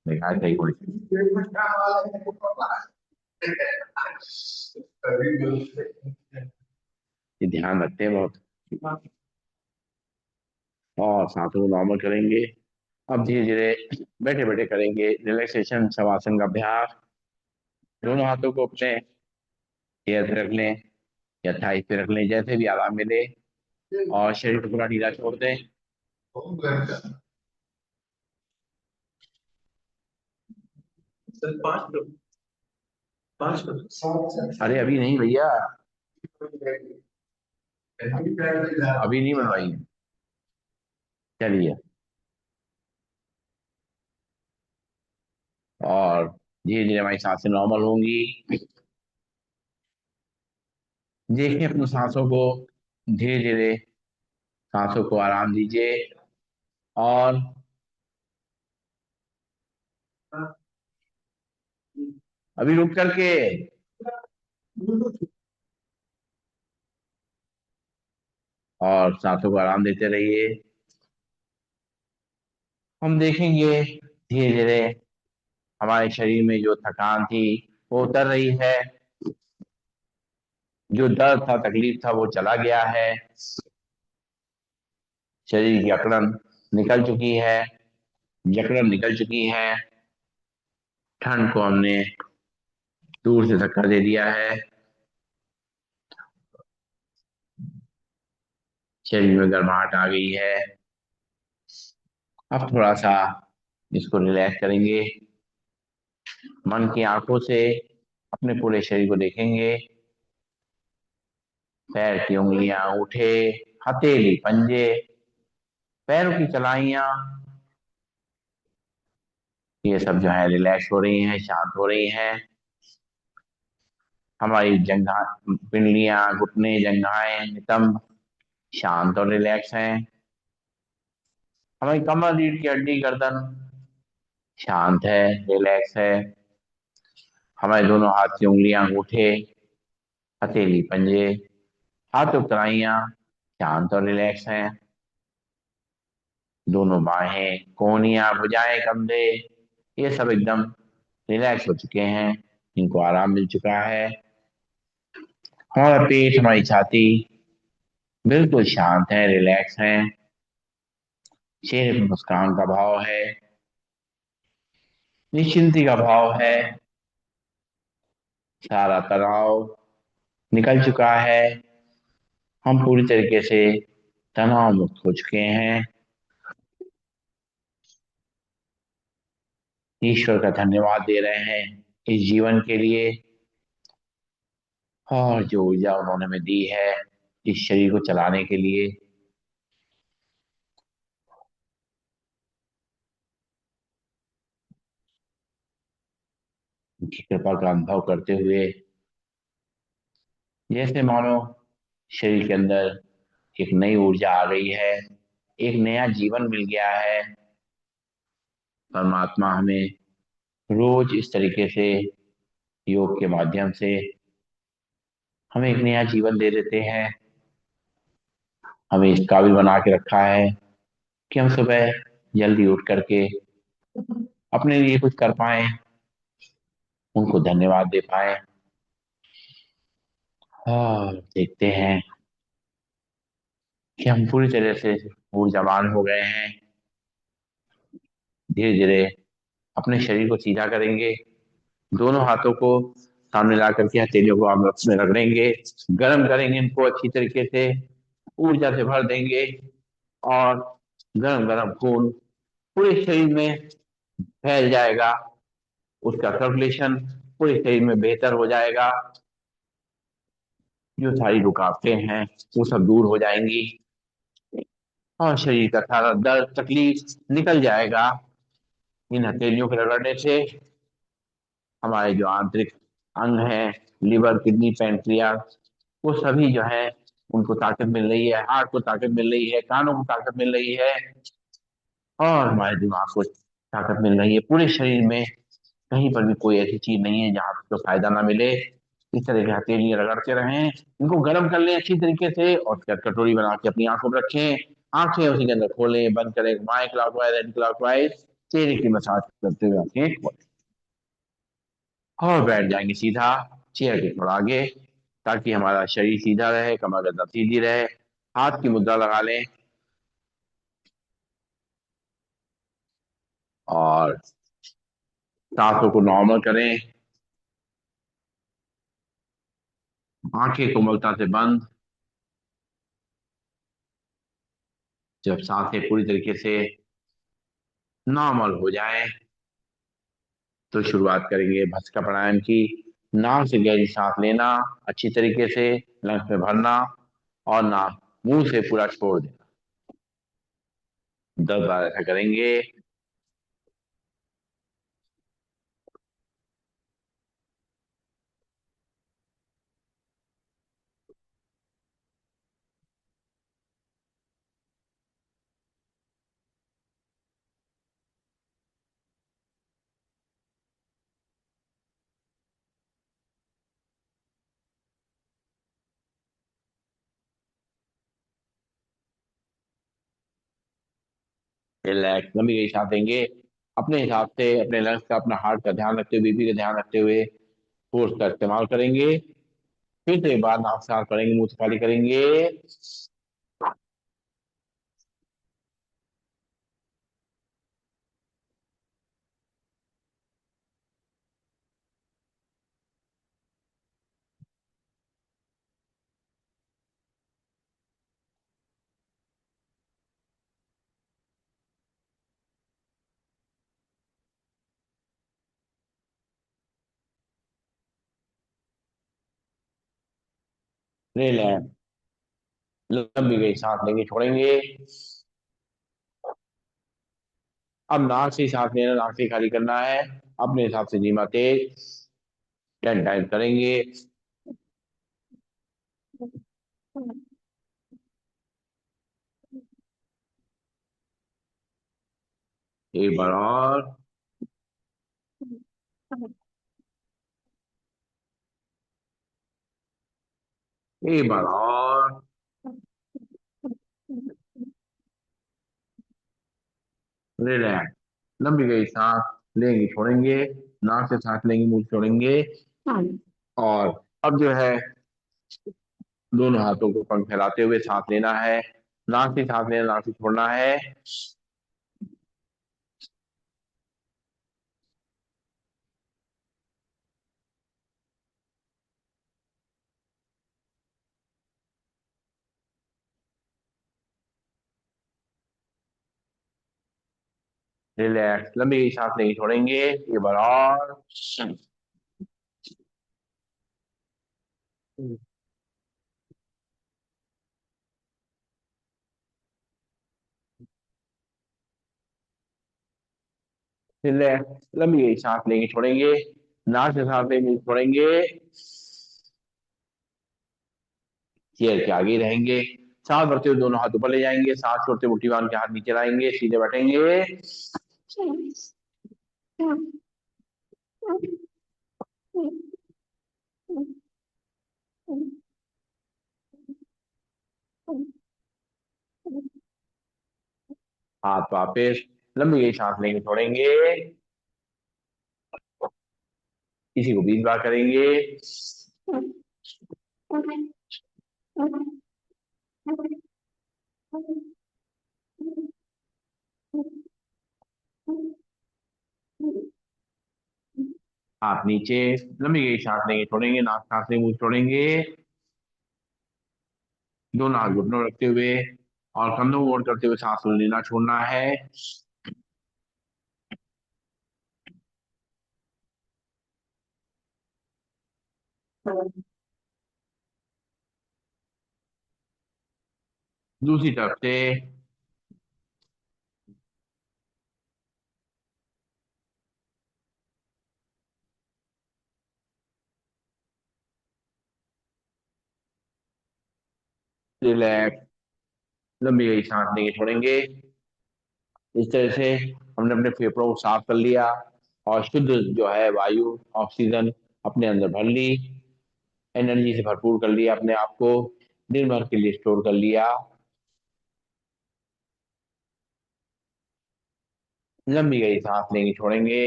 नहीं आज सही थोड़ी ये ध्यान रखते हैं बहुत, और सांसों को नॉर्मल करेंगे। अब धीरे धीरे बैठे बैठे करेंगे रिलैक्सेशन शवासन का अभ्यास, दोनों हाथों को अपने चेयर पे रख लें या थाई पे रख लें, जैसे भी आराम मिले और शरीर को पूरा ढीला छोड़ दें। सर पाँच लोग अरे अभी नहीं भैया, अभी नहीं बनवाई है। चलिए, और धीरे धीरे हमारी सांसें नॉर्मल होंगी, देखिए अपनी सांसों को, धीरे धीरे सांसों को आराम दीजिए और अभी रुक करके और सांसों को आराम देते रहिए। हम देखेंगे धीरे धीरे हमारे शरीर में जो थकान थी वो उतर रही है, जो दर्द था तकलीफ था वो चला गया है, शरीर की अकड़न निकल चुकी है, जकड़न निकल चुकी है, ठंड को हमने दूर से धक्का दे दिया है, शरीर में गर्माहट आ गई है। अब थोड़ा सा इसको रिलैक्स करेंगे, मन की आंखों से अपने पूरे शरीर को देखेंगे, पैर की उंगलियां, अंगूठे, हथेली, पंजे, पैरों की तलाइयां, ये सब जो है रिलैक्स हो रही हैं, शांत हो रही हैं। हमारी जंघा, पिंडलियां, घुटने, जंघाएं, नितंब शांत और रिलैक्स हैं। हमारी कमर, रीढ़ की हड्डी, गर्दन शांत है, रिलैक्स है। हमारे दोनों हाथ की उंगलियां, अंगूठे, हथेली, पंजे, हाथों की तलाइयां शांत और रिलैक्स हैं। दोनों बाहें, कोहनियां, भुजाएं, कंधे ये सब एकदम रिलैक्स हो चुके हैं, इनको आराम मिल चुका है। हमारा पेट, हमारी छाती बिल्कुल शांत है, रिलैक्स है। चेहरे पर मुस्कान का भाव है, निश्चिंती का भाव है। सारा तनाव निकल चुका है। हम पूरी तरीके से तनाव मुक्त हो चुके हैं। ईश्वर का धन्यवाद दे रहे हैं इस जीवन के लिए, और जो ऊर्जा उन्होंने हमें दी है इस शरीर को चलाने के लिए। उनकी कृपा का अनुभव करते हुए, जैसे मानो शरीर के अंदर एक नई ऊर्जा आ गई है, एक नया जीवन मिल गया है। परमात्मा हमें रोज इस तरीके से योग के माध्यम से हमें एक नया जीवन दे देते हैं। हमें इस काबिल बना के रखा है कि हम सुबह जल्दी उठ करके अपने लिए कुछ कर पाए, उनको धन्यवाद दे पाए। और देखते हैं कि हम पूरी तरह से ऊर्जावान हो गए हैं। धीरे धीरे अपने शरीर को सीधा करेंगे, दोनों हाथों को सामने ला करके हथेलियों को आपस में रगड़ेंगे, गर्म करेंगे इनको अच्छी तरीके से, ऊर्जा से भर देंगे। और गरम गरम खून पूरे शरीर में फैल जाएगा, उसका सर्कुलेशन पूरे शरीर में बेहतर हो जाएगा। जो सारी रुकावटें हैं वो सब दूर हो जाएंगी, और शरीर का सारा दर्द तकलीफ निकल जाएगा। इन हथेलियों के रगड़ने से हमारे जो आंतरिक अंग हैं, लिवर, किडनी, पैंक्रियास, वो सभी जो है उनको ताकत मिल रही है, हार्ट को ताकत मिल रही है, कानों को ताकत मिल रही है, और हमारे दिमाग को ताकत मिल रही है। पूरे शरीर में कहीं पर भी कोई ऐसी चीज नहीं है जहाँ आपको फायदा ना मिले। इस तरह के हथेली रगड़ते रहें, इनको गर्म कर लें अच्छी तरीके से, और फिर कटोरी बना के अपनी आंखों पर रखें। आंखें उसी के अंदर खोलें, बंद करें, घुमाएं क्लॉकवाइज एंटी क्लॉकवाइज, चेहरे की मसाज करते हुए आंखें खोलें, और बैठ जाएंगे सीधा चेयर के थोड़ा आगे, ताकि हमारा शरीर सीधा रहे, कमर गर्दन सीधी रहे। हाथ की मुद्रा लगा लें, और सांसों को नॉर्मल करें। आंखें कोमलता से बंद। जब सांसें पूरी तरीके से नॉर्मल हो जाए तो शुरुआत करेंगे भस्त्रिका प्राणायाम की। नाक से गहरी सांस लेना अच्छी तरीके से, लंग्स में भरना, और नाक मुंह से पूरा छोड़ देना। 10 बार ऐसा करेंगे। रिलैक्स, लंबी गहरी सांस लेंगे अपने हिसाब से, अपने लंग्स का, अपना हार्ट का ध्यान रखते हुए, बीपी का ध्यान रखते हुए फोर्स का इस्तेमाल करेंगे। फिर से एक बार नाक से सांस भरेंगे, मुंह से खाली करेंगे। रिलैक्स, लंबी गहरी सांस लेंगे, छोड़ेंगे। अब नाक से ही सांस लेना, नाक से ही खाली करना है, अपने हिसाब से धीमा तेज 10 टाइम करेंगे। एक बार और। एक बार और। रिलैक्स, लंबी गई सांस लेंगे, छोड़ेंगे। नाक से सांस लेंगे, मुंह से छोड़ेंगे। और अब जो है दोनों हाथों को पंख फैलाते हुए सांस लेना है। नाक से सांस लेना, नाक से छोड़ना है। रिलैक्स, लंबी सांस नहीं छोड़ेंगे। ये बार और। रिलैक्स, लंबी सांस लेंगे, छोड़ेंगे। नाक से सांस लेंगे, छोड़ेंगे। चेयर के आगे ही रहेंगे। सांस भरते हुए दोनों हाथ ऊपर ले जाएंगे, सांस छोड़ते मुट्ठी बांध के हाथ नीचे लाएंगे, सीधे बैठेंगे। हाथ वापस, लंबी सांस लेंगे, छोड़ेंगे। इसी को 20 बार करेंगे। हाथ नीचे, लंबी सांस लेंगे, छोड़ेंगे। नाक सांस लेंगे, मुंह छोड़ेंगे। दोनों हाथ घुटनों रखते हुए और कंधों को ओढ़ करते हुए सांस लेना छोड़ना है। दूसरी तरफ से रिलैक्स, लंबी सांस लेंगे, छोड़ेंगे। इस तरह से हमने अपने फेफड़ों को साफ कर लिया और शुद्ध जो है वायु, ऑक्सीजन अपने अंदर भर ली। एनर्जी से भरपूर कर लिया अपने आप को। दिन भर के लिए स्टोर कर लिया। लंबी गई सांस लेंगे, छोड़ेंगे।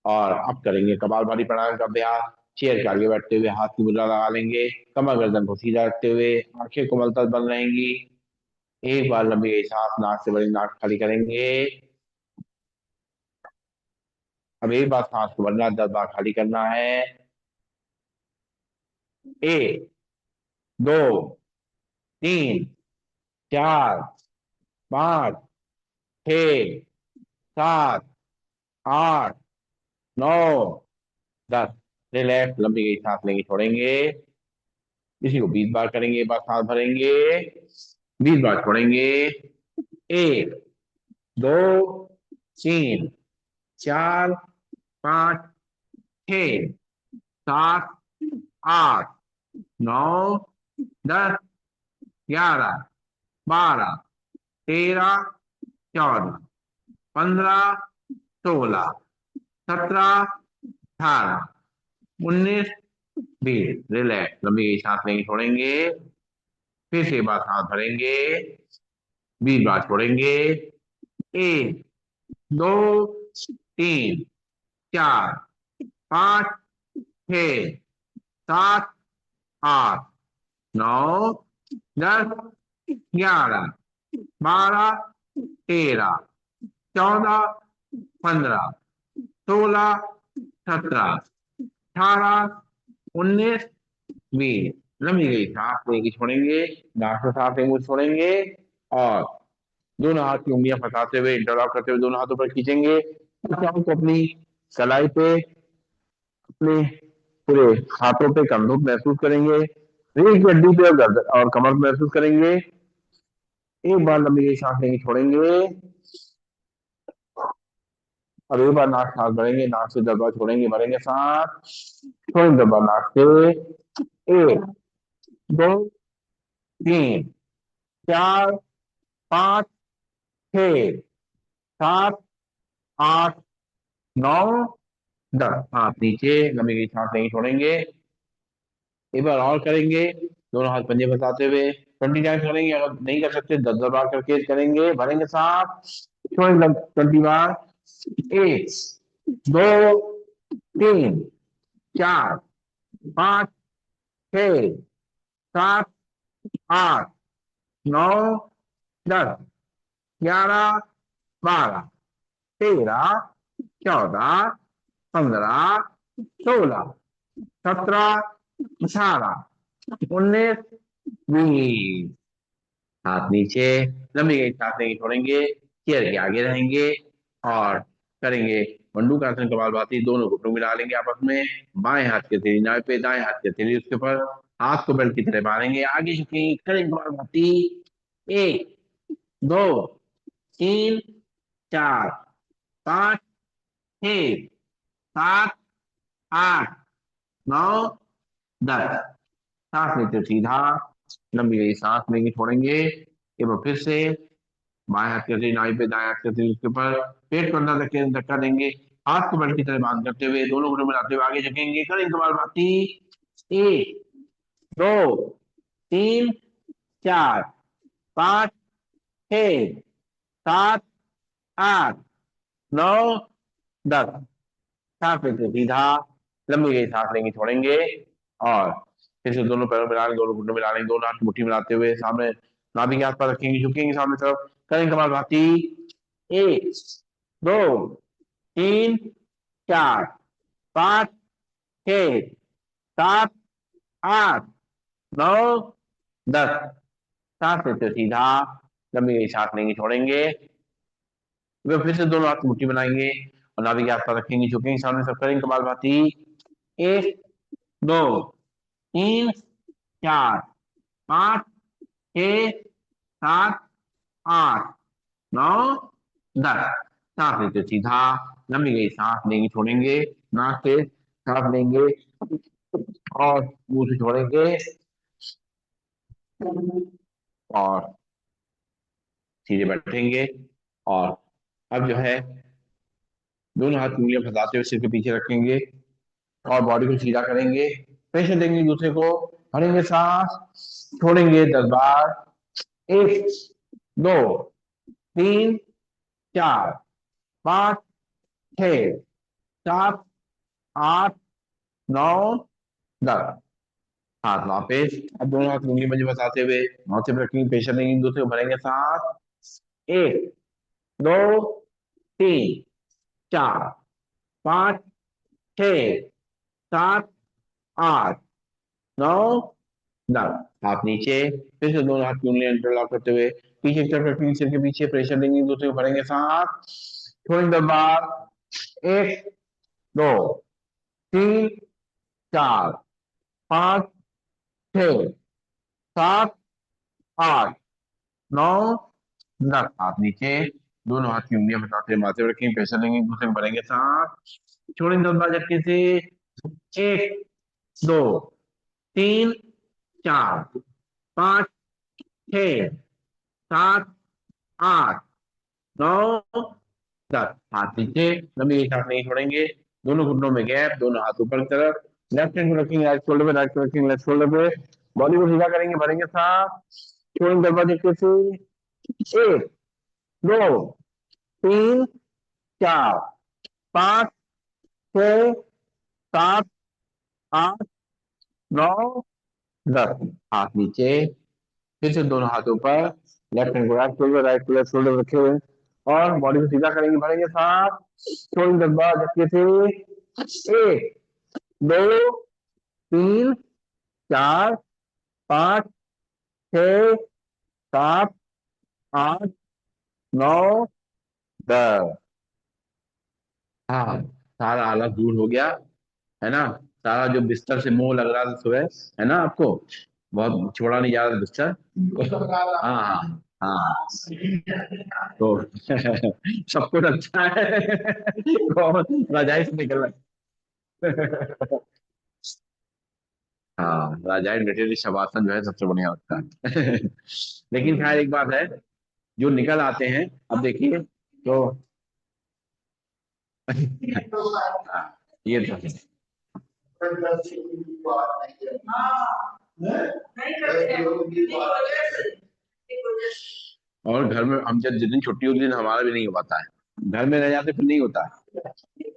और अब करेंगे कपालभाति प्राणायाम का अभ्यास। चेयर के आगे बैठते हुए हाथ की मुद्रा लगा लेंगे, कमर गर्दन को सीधा रखते हुए, आंखें कोमलता से बंद रहेंगी। एक बार लंबी गई सांस नाक से बड़ी, नाक खाली करेंगे। अब एक बार सांस को भरना, 10 बार खाली करना है। एक, दो, तीन, चार, पाँच, छ, सात, आठ, नौ, 10। रिलैक्स, लंबी गई सांस लेंगे, छोड़ेंगे। इसी को 20 बार करेंगे। एक बार सांस भरेंगे, 20 बार छोड़ेंगे। एक, दो, तीन, चार, पाँच, छ, सात, आठ, नौ, 10, 11, 12, 13, 14, 15, 16, 17, 18, 19, 20। रिलैक्स, लंबी सांस लेंगे, छोड़ेंगे। फिर से एक बार सांस भरेंगे, 20 बार छोड़ेंगे। एक, दो, तीन, चार, पाँच, छ, सात, आठ, नौ, 10, 11, 12, 13, 14, 15, 16, 17, 18, 19, 20। लंबी गई सांस लेंगे, छोड़ेंगे। नाक से सांस लेंगे, छोड़ेंगे। और दोनों हाथ की उंगलियां फंसाते हुए, इंटरलॉक करते हुए दोनों हाथों पर खींचेंगे। पाँव को अपनी कलाई पे, अपने पूरे हाथों पे, कंधों पे महसूस करेंगे। रीढ़ की हड्डी पे और गर्दन और कमर पे महसूस करेंगे। एक बार लंबी गई सांस लेंगे, छोड़ेंगे। और एक बार नाक सांस भरेंगे, नाक से 10 बार छोड़ेंगे, भरेंगे सांस, छोड़ेंगे 10 बार नाक से। एक, दो, तीन, चार, पाँच, छ, सात, आठ, नौ, 10। हाथ नीचे, लंबी गई सांस लेंगे, छोड़ेंगे। एक बार और करेंगे, दोनों हाथ पंजे फंसाते हुए 20 टाइम्स करेंगे। अगर नहीं कर सकते 10 10 बार करके करेंगे, भरेंगे सांस, छोड़ेंगे 20 बार। एक, 2 3 4 5 6 7 8 9 10 11 12 13 14 15 16 17 18 19 20। हाथ नीचे, लंबी गई सांस लेंगे छोड़ेंगे, चेयर के आगे रहेंगे और करेंगे मंडूकासन कपालभाति। दोनों घुटनों मिला लेंगे आपस में, बाएं हाथ के हथेली नाभि पे, दाएं हाथ के हथेली उसके ऊपर, हाथ को बेल्ट की तरह मारेंगे, आगे झुकेंगे, करेंगे कपालभाति। 1 2 3 4 5 6 7 8 9 10। सांस लेते सीधा, लंबी गई सांस लेंगे छोड़ेंगे, एक बार फिर से बाएं हाथ के नाभि पे, दाएं हाथ के उसके ऊपर, पेट को अंदर रख के धक्का देंगे, हाथ को बेल्ट की तरह बांध करते हुए, दोनों घुटनों मिलाते हुए आगे झुकेंगे, करेंगे कपालभाति। 1 2 3 4 5 6 7 8 9 10। सांस लेते सीधा, लंबी गई सांस लेंगे छोड़ेंगे और फिर से दोनों पैरों में मिला लेंगे, दोनों घुटनों में मिला लेंगे, दोनों हाथ की मुट्ठी मिलाते हुए सामने नाभि के आसपास रखेंगे, झुकेंगे सामने तरफ, करेंगे कपालभाति। 1 2 3 4 5 6 7 8 9 10। सांस लेते सीधा, लंबी गई सांस लेंगे छोड़ेंगे, फिर से दोनों हाथ की मुट्ठी बनाएंगे और नाभि के आसपास रखेंगे, झुकेंगे सामने सब, करेंगे कपालभाति। 1 2 3 4 5 6 7 8 9 10। सांस लेते सीधा, लंबी गई सांस लेंगे छोड़ेंगे, नाक से सांस लेंगे और मुंह से छोड़ेंगे और सीधे बैठेंगे। और अब जो है दोनों हाथ उंगलियां फंसाते हुए सिर के पीछे रखेंगे और बॉडी को सीधा करेंगे, प्रेशर देंगे दूसरे को, भरेंगे सांस, छोड़ेंगे 10 बार। 1 2 3 4 5 6 7 8 9 10। हाथ वापिस, अब दोनों हाथ उंगली में फंसाते हुए माथे पे रखेंगे, प्रेशर देंगे दूसरे को, भरेंगे सांस। 1 2 3 4 5 6 7 8 9 10। हाथ नीचे, फिर से दोनों हाथ की उंगलियां इंटरलॉक करते हुए पीछे की तरफ रखेंगे, सिर के पीछे, प्रेशर देंगे दूसरे को, भरेंगे सांस, छोड़ेंगे 10 बार। 1 2 3 4 5 6 7 8 9 10। हाथ नीचे, दोनों हाथ की उंगलियां फंसाते हुए माथे पर रखेंगे, प्रेशर देंगे दूसरे को, भरेंगे सांस, छोड़ेंगे 10 बार झटके से। 1 2 3 4 5 6 7 8 9 10। हाथ नीचे, लंबी सांस नहीं छोड़ेंगे, दोनों घुटनों में गैप, दोनों हाथ ऊपर की तरफ, लेफ्ट हैंड को रखेंगे राइट शोल्डर पे, राइट को रखेंगे लेफ्ट शोल्डर पे, बॉडी को सीधा करेंगे, भरेंगे सांस, छोड़ेंगे 10 बार झटके से। 1 2 3 4 5 6 7 8 9 10। हाथ नीचे, फिर से दोनों हाथों पर, लेफ्ट हैंड को राइट शोल्डर, राइट को लेफ्ट शोल्डर रखे हुए और बॉडी को सीधा करेंगे, भरेंगे सांस, छोड़ेंगे 10 बार झटके से। 1 2 3 4 5 6 7 8 9 10। हाँ, सारा आलस दूर हो गया है ना, सारा जो बिस्तर से मोह लग रहा था सुबह, है ना आपको, बहुत छोड़ा नहीं जा रहा था बिस्तर। हाँ हाँ हाँ। तो सबको लगता है कौन रजाई से निकल रहा। हाँ, रजाई लेटे शवासन जो है सबसे बढ़िया लगता है। लेकिन खैर एक बात है, जो निकल आते हैं, अब देखिए तो हाँ, ये तो है। और घर में हम जब जिस दिन छुट्टी होती है, दिन हमारा भी नहीं हो पाता है, घर में रह जाते फिर नहीं होता है।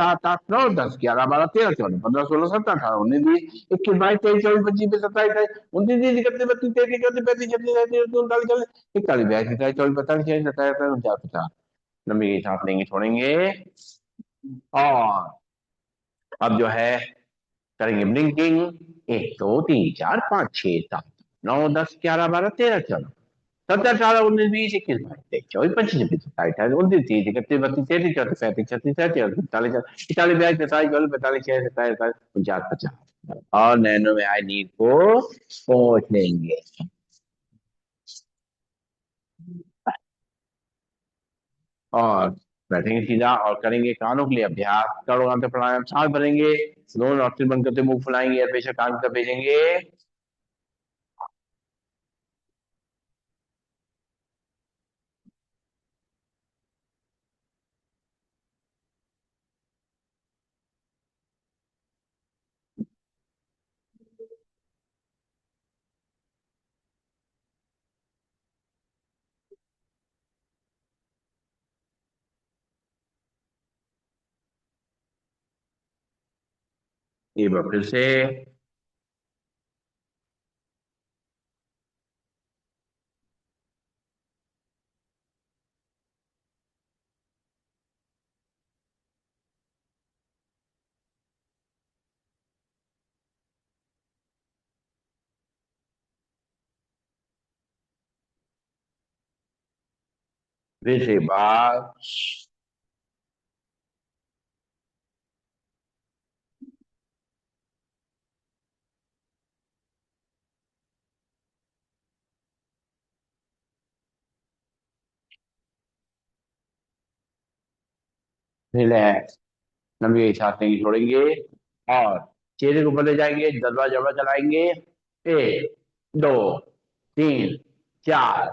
सात आठ नौ 10 11 12 13 14 15 16 17 18 19 20 21 22 23 24 25 27 28 29 30 31 32 33 34 35 36 37 39 40 41 42 43 44 45 46 47 48 50 लंबी सांस लेंगे छोड़ेंगे। और अब जो है करेंगे ब्लिंकिंग। 1 2 3 4 5 6 7 9 10 11 12 13 14 15 16 17 18 19 20 21 22 23 24 25 26 27 28 29 30 31 32 33 34 35 36 37 38 39 40 41 42 43 44 45 और नैनो में आई नीड को पहुंच लेंगे। और बैठेंगे सीधा और करेंगे कानों के लिए अभ्यास। करोड़ आंखें प्राणायाम सांस भरेंगे, दोनों नॉस्ट्रिल बंद करते मुंह फुलाएंगे, एयर प्रेशर कान की तरफ भेजेंगे। एक बार फिर से। फिर से बात। रिलैक्स, लंबी गई सांस लेंगे, छोड़ेंगे और चेहरे को ऊपर ले जाएंगे, जल्दा जबड़ा चलाएंगे। एक, दो, तीन, चार,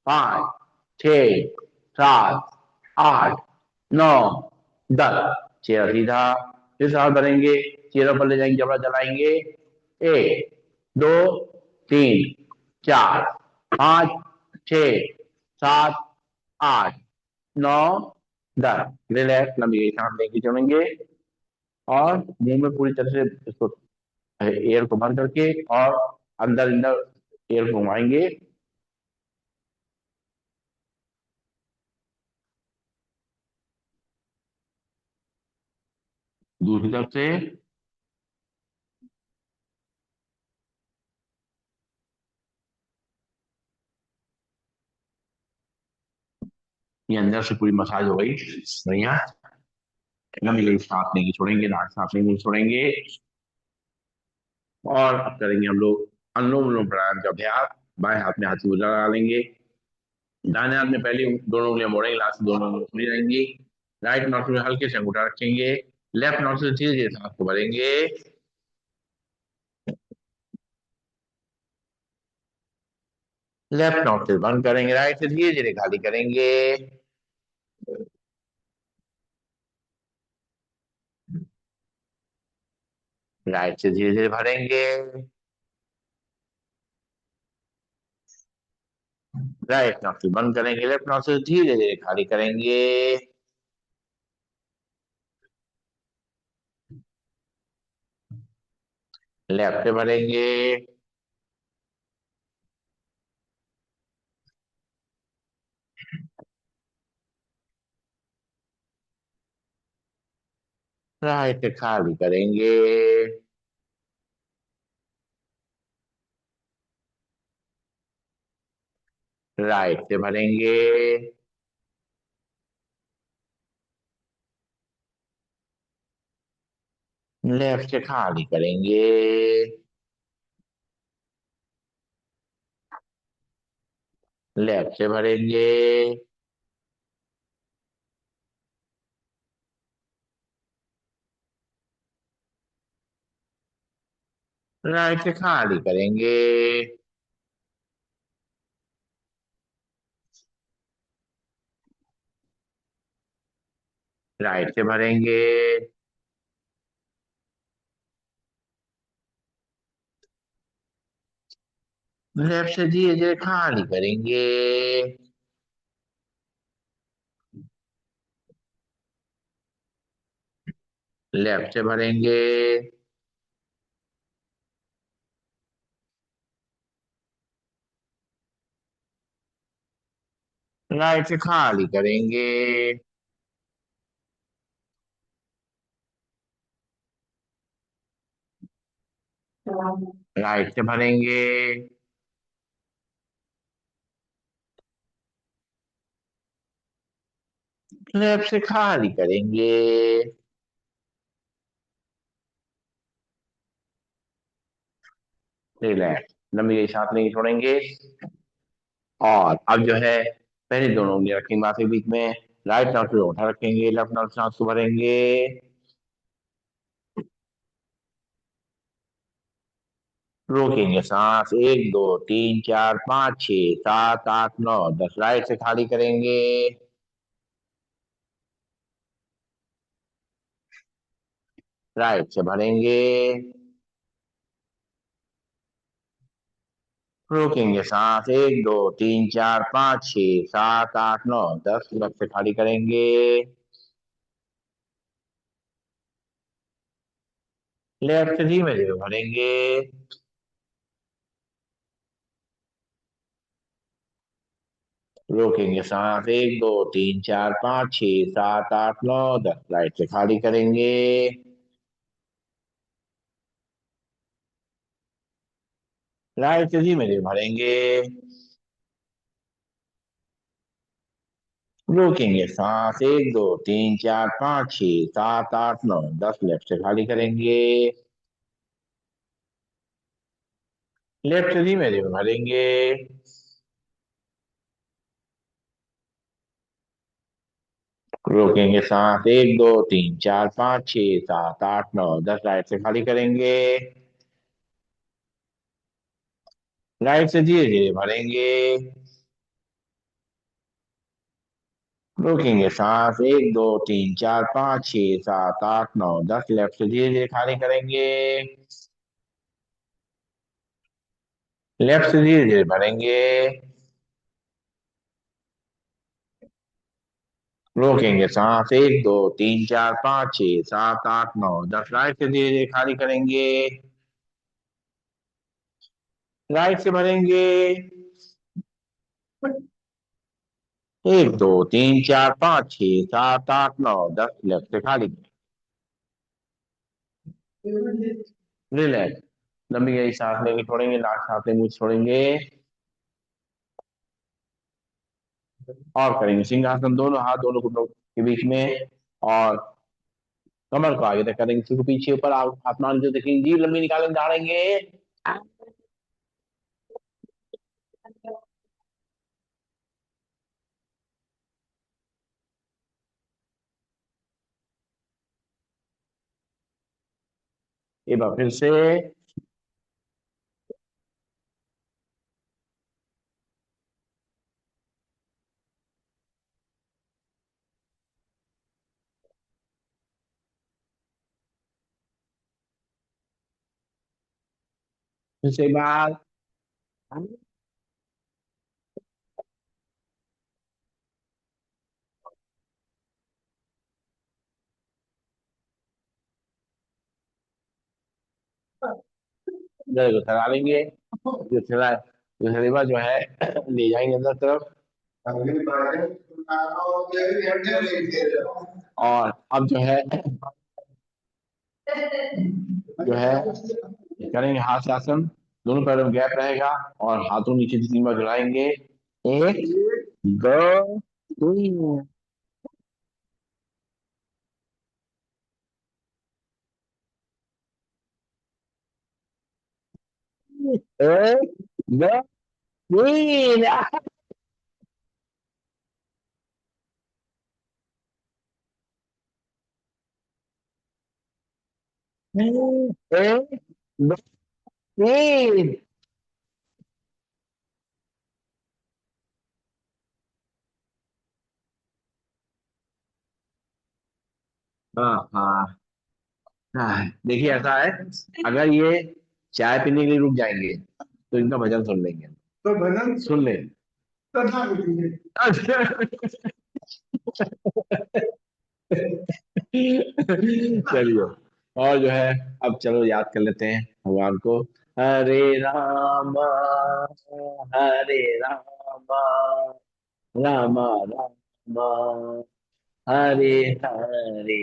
पाँच, छ, सात, आठ, नौ, 10। चेहरा सीधा, फिर सांस भरेंगे, चेहरा ऊपर ले जाएंगे, जबड़ा चलाएंगे। एक, दो, तीन, चार, पाँच, छ, सात, आठ, नौ, 10। रिलैक्स, लंबी गई सांस लेंगे, छोड़ेंगे और मुंह में पूरी तरह से इसको एयर को बंद करके और अंदर अंदर एयर को घुमाएंगे। दूसरी तरफ से ये अंदर से पूरी मसाज हो गई बढ़िया। लंबी गई सांस लेंगे, छोड़ेंगे, नाक सांस लेंगे, छोड़ेंगे और अब करेंगे हम लोग अनुलोम विलोम प्राणायाम का अभ्यास। बाएं हाथ में हाथ की मुद्रा लगा लेंगे, दाहिने हाथ में पहले दोनों उंगलियां मोड़ेंगे, लास्ट में दोनों उंगलियां खुली रहेंगी। राइट नॉट में हल्के से अंगूठा रखेंगे, लेफ्ट नॉट से धीरे धीरे सांस को भरेंगे। लेफ्ट नॉट से बंद करेंगे, राइट से धीरे धीरे खाली करेंगे। राइट से धीरे धीरे भरेंगे, राइट नॉट से बंद करेंगे, लेफ्ट नॉट से धीरे धीरे खाली करेंगे। लेफ्ट से भरेंगे, राइट से खाली करेंगे। राइट से भरेंगे, लेफ्ट से खाली करेंगे। लेफ्ट से भरेंगे, राइट से खाली करेंगे। राइट से भरेंगे, लेफ्ट से धीरे धीरे खाली करेंगे। लेफ्ट से भरेंगे, राइट से खाली करेंगे। राइट से भरेंगे, लेफ्ट से खाली करेंगे। रिलैक्स, लंबी गई सांस लेंगे, छोड़ेंगे और अब जो है पहले दोनों उंगलियां रखेंगे माथे के बीच में, राइट नाक पे उठा रखेंगे, लेफ्ट नाक से सांस को भरेंगे। रोकेंगे सांस, एक, दो, तीन, चार, पाँच, छ, सात, आठ, नौ, 10। राइट से खाली करेंगे, राइट से भरेंगे। रोकेंगे सांस, एक, दो, तीन, चार, पाँच, छ, सात, आठ, नौ, 10। लेफ्ट से खाली करेंगे, लेफ्ट से धीमे धीमे भरेंगे। रोकेंगे सांस, एक, दो, तीन, चार, पाँच, छ, सात, आठ, नौ, 10। राइट से खाली करेंगे, राइट से धीमे धीमे भरेंगे। रोकेंगे सांस, एक, दो, तीन, चार, पाँच, छ, सात, आठ, नौ, 10। लेफ्ट से खाली करेंगे, लेफ्ट से धीमे धीमे भरेंगे। रोकेंगे सांस, 1 2 3 4 5 6 7 8 9 10, राइट से खाली करेंगे, राइट से धीरे धीरे भरेंगे, रोकेंगे सांस, 1 2 3 4 5 6 7 8 9 10, लेफ्ट से धीरे धीरे खाली करेंगे, लेफ्ट से धीरे धीरे भरेंगे, रोकेंगे सांस, 1 2 3 4 5 6 7 8 9 10, राइट से धीरे धीरे खाली करेंगे, राइट से भरेंगे, 1 2 3 4 5 6 7 8 9 10, लेफ्ट से खाली, रिलैक्स, लंबी गहरी सांस लेके छोड़ेंगे, लास्ट सांस लेंगे छोड़ेंगे, और करेंगे सिंहासन, दोनों हाथ दोनों घुटनों के बीच में, और कमर को आगे तक करेंगे, सिर को पीछे ऊपर, आसमान जो देखेंगे, जीभ लंबी निकालेंगे, झाड़ेंगे, एक बार फिर से, फिर से एक बार, इधर को चला लेंगे, जो चला, जो शरीर जो है ले जाएंगे अंदर तरफ, और अब जो है करेंगे हाथ से आसन, दोनों पैरों में गैप रहेगा, और हाथों नीचे से 3 बार घुराएंगे, 1 2 3, एक दो तीन, एक दो तीन, हाँ हाँ हाँ, देखिए ऐसा है, अगर ये चाय पीने के लिए रुक जाएंगे तो इनका भजन सुन लेंगे, तो भजन सुन ले, चलिए, और जो है अब चलो याद कर लेते हैं भगवान को, हरे राम, हरे राम, राम राम, हरे हरे,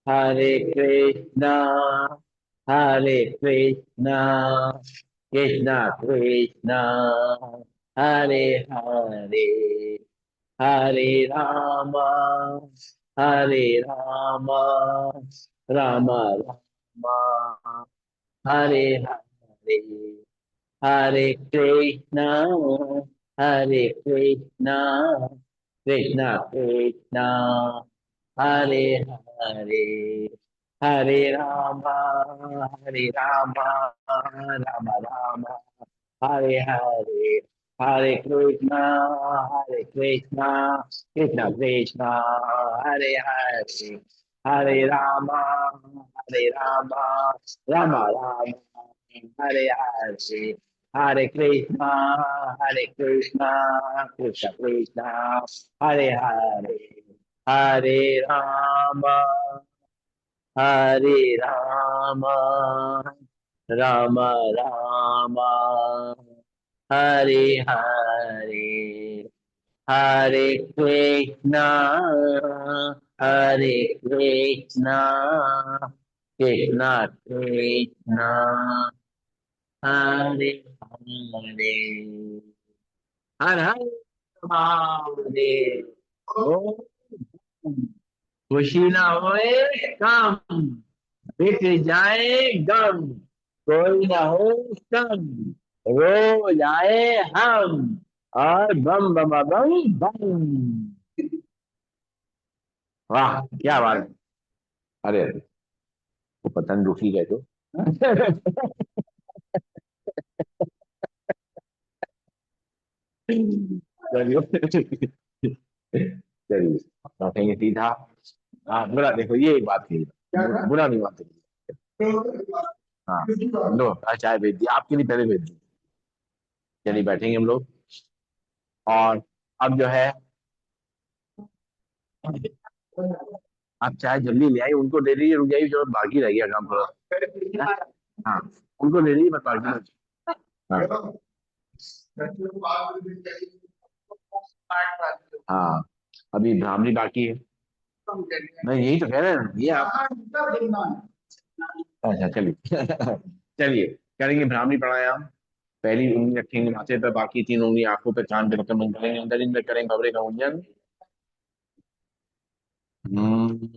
हरे कृष्णा, हरे कृष्णा, कृष्णा कृष्णा, हरे हरे, हरे राम, हरे राम, राम राम, हरे हरे, हरे कृष्णा, हरे कृष्णा, कृष्णा कृष्णा, हरे हरे, हरे राम, हरे राम, राम राम, हरे हरे, हरे कृष्णा कृष्णा कृष्णा, हरे हरे, हरे राम, राम राम, हरे हरे, हरे कृष्णा कृष्ण कृष्णा, हरे हरे, हरे राम, हरे राम, राम राम, हरे हरे, हरे कृष्णा, हरे कृष्णा, कृष्णा कृष्णा, हरे हरे, हर हर महादेव, ओम, खुशी ना होए कम, मिट जाए गम, कोई ना हो संग, रो जाए हम, और बम बम बम बम। वाह क्या बात है। अरे अरे, वो पतंग रुकी गए तो। चलिए चलिए, रखेंगे सीधा। हाँ बुरा देखो, ये एक बात थी, बुरा नहीं मानते। हाँ लो, चाय भेज दी आपके लिए, पहले भेज दी। चलिए बैठेंगे हम लोग। और अब जो है, आप चाय जल्दी ले आई, उनको दे दीजिए, रुक जाइए, जो बाकी रह गया काम थोड़ा। हाँ, उनको दे दीजिए, बस बाकी। हाँ हाँ, अभी भ्रामरी बाकी है। नहीं यही तो कह रहे हैं ये आप। अच्छा चलिए चलिए, करेंगे भ्रामरी प्राणायाम। पहली उंगली रखेंगे माथे पर, बाकी तीन उंगली आंखों पे, कान पे रखकर बंद करेंगे, अंदर इंदर करेंगे भवरे का गुंजन। हम्म।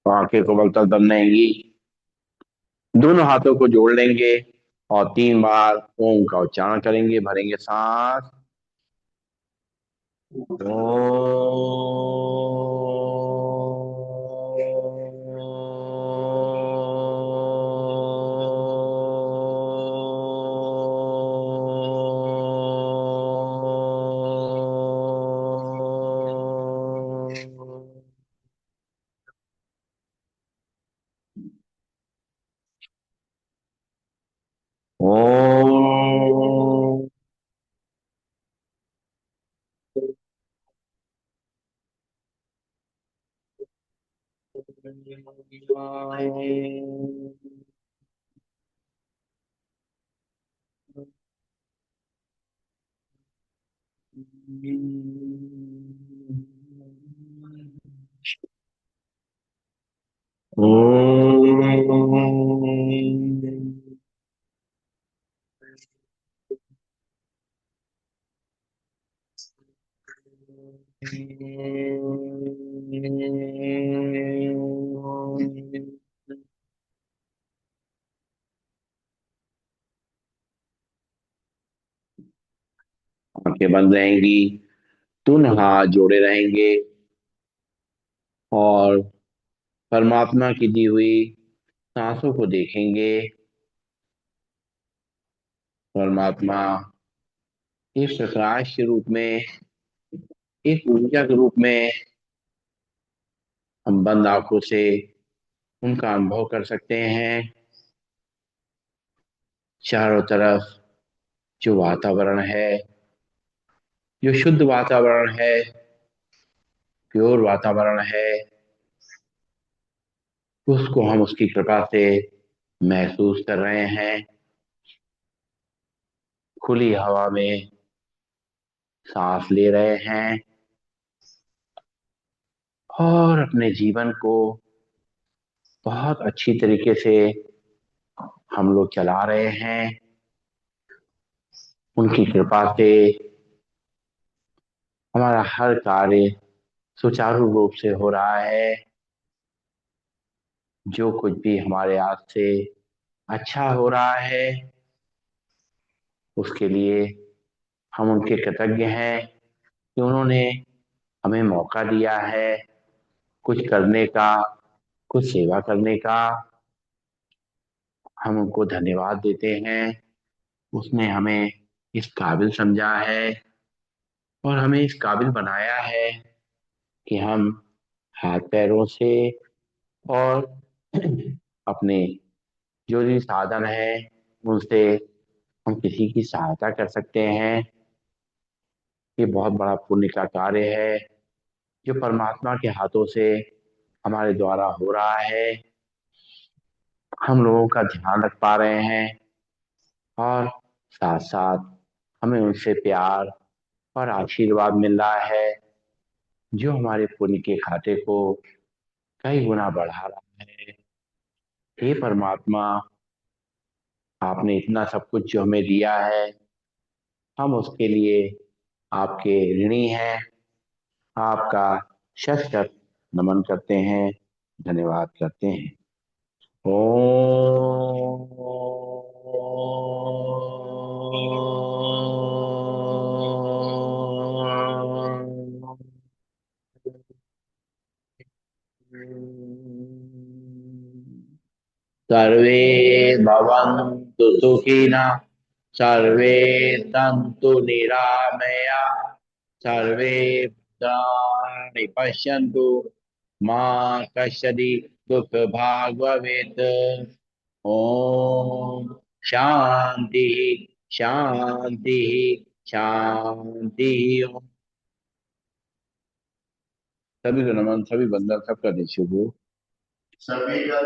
आंखें को बल तल दम रहेंगी, दोनों हाथों को जोड़ लेंगे और तीन बार ओम का उच्चारण करेंगे, भरेंगे सांस। ओम। आंखें बंद रहेंगी, दोनों हाथ जोड़े रहेंगे और परमात्मा की दी हुई सांसों को देखेंगे। परमात्मा एक प्रकाश के रूप में, एक ऊर्जा के रूप में, हम बंद आंखों से उनका अनुभव कर सकते हैं। चारों तरफ जो वातावरण है, जो शुद्ध वातावरण है, प्योर वातावरण है, उसको हम उसकी कृपा से महसूस कर रहे हैं। खुली हवा में सांस ले रहे हैं और अपने जीवन को बहुत अच्छी तरीके से हम लोग चला रहे हैं। उनकी कृपा से हमारा हर कार्य सुचारू रूप से हो रहा है। जो कुछ भी हमारे हाथ से अच्छा हो रहा है, उसके लिए हम उनके कृतज्ञ हैं कि उन्होंने हमें मौका दिया है कुछ करने का, कुछ सेवा करने का। हम उनको धन्यवाद देते हैं। उसने हमें इस काबिल समझा है और हमें इस काबिल बनाया है कि हम हाथ पैरों से और अपने जो भी साधन है उनसे हम किसी की सहायता कर सकते हैं। ये बहुत बड़ा पुण्य का कार्य है जो परमात्मा के हाथों से हमारे द्वारा हो रहा है। हम लोगों का ध्यान रख पा रहे हैं और साथ साथ हमें उनसे प्यार और आशीर्वाद मिल रहा है जो हमारे पुण्य के खाते को कई गुना बढ़ा रहा है। हे परमात्मा, आपने इतना सब कुछ जो हमें दिया है, हम उसके लिए आपके ऋणी हैं। आपका शत शत नमन करते हैं, धन्यवाद करते हैं। ओम। सर्वे भवन्तु सुखिनः, सर्वे सन्तु निरामया, सर्वे भद्राणि पश्यन्तु, मा कश्चित् दुःखभाग् भवेत्। ओम शांति शांति शांति। सभी को नमन, सभी बंधन, सबका निःशुभ हो। सभी का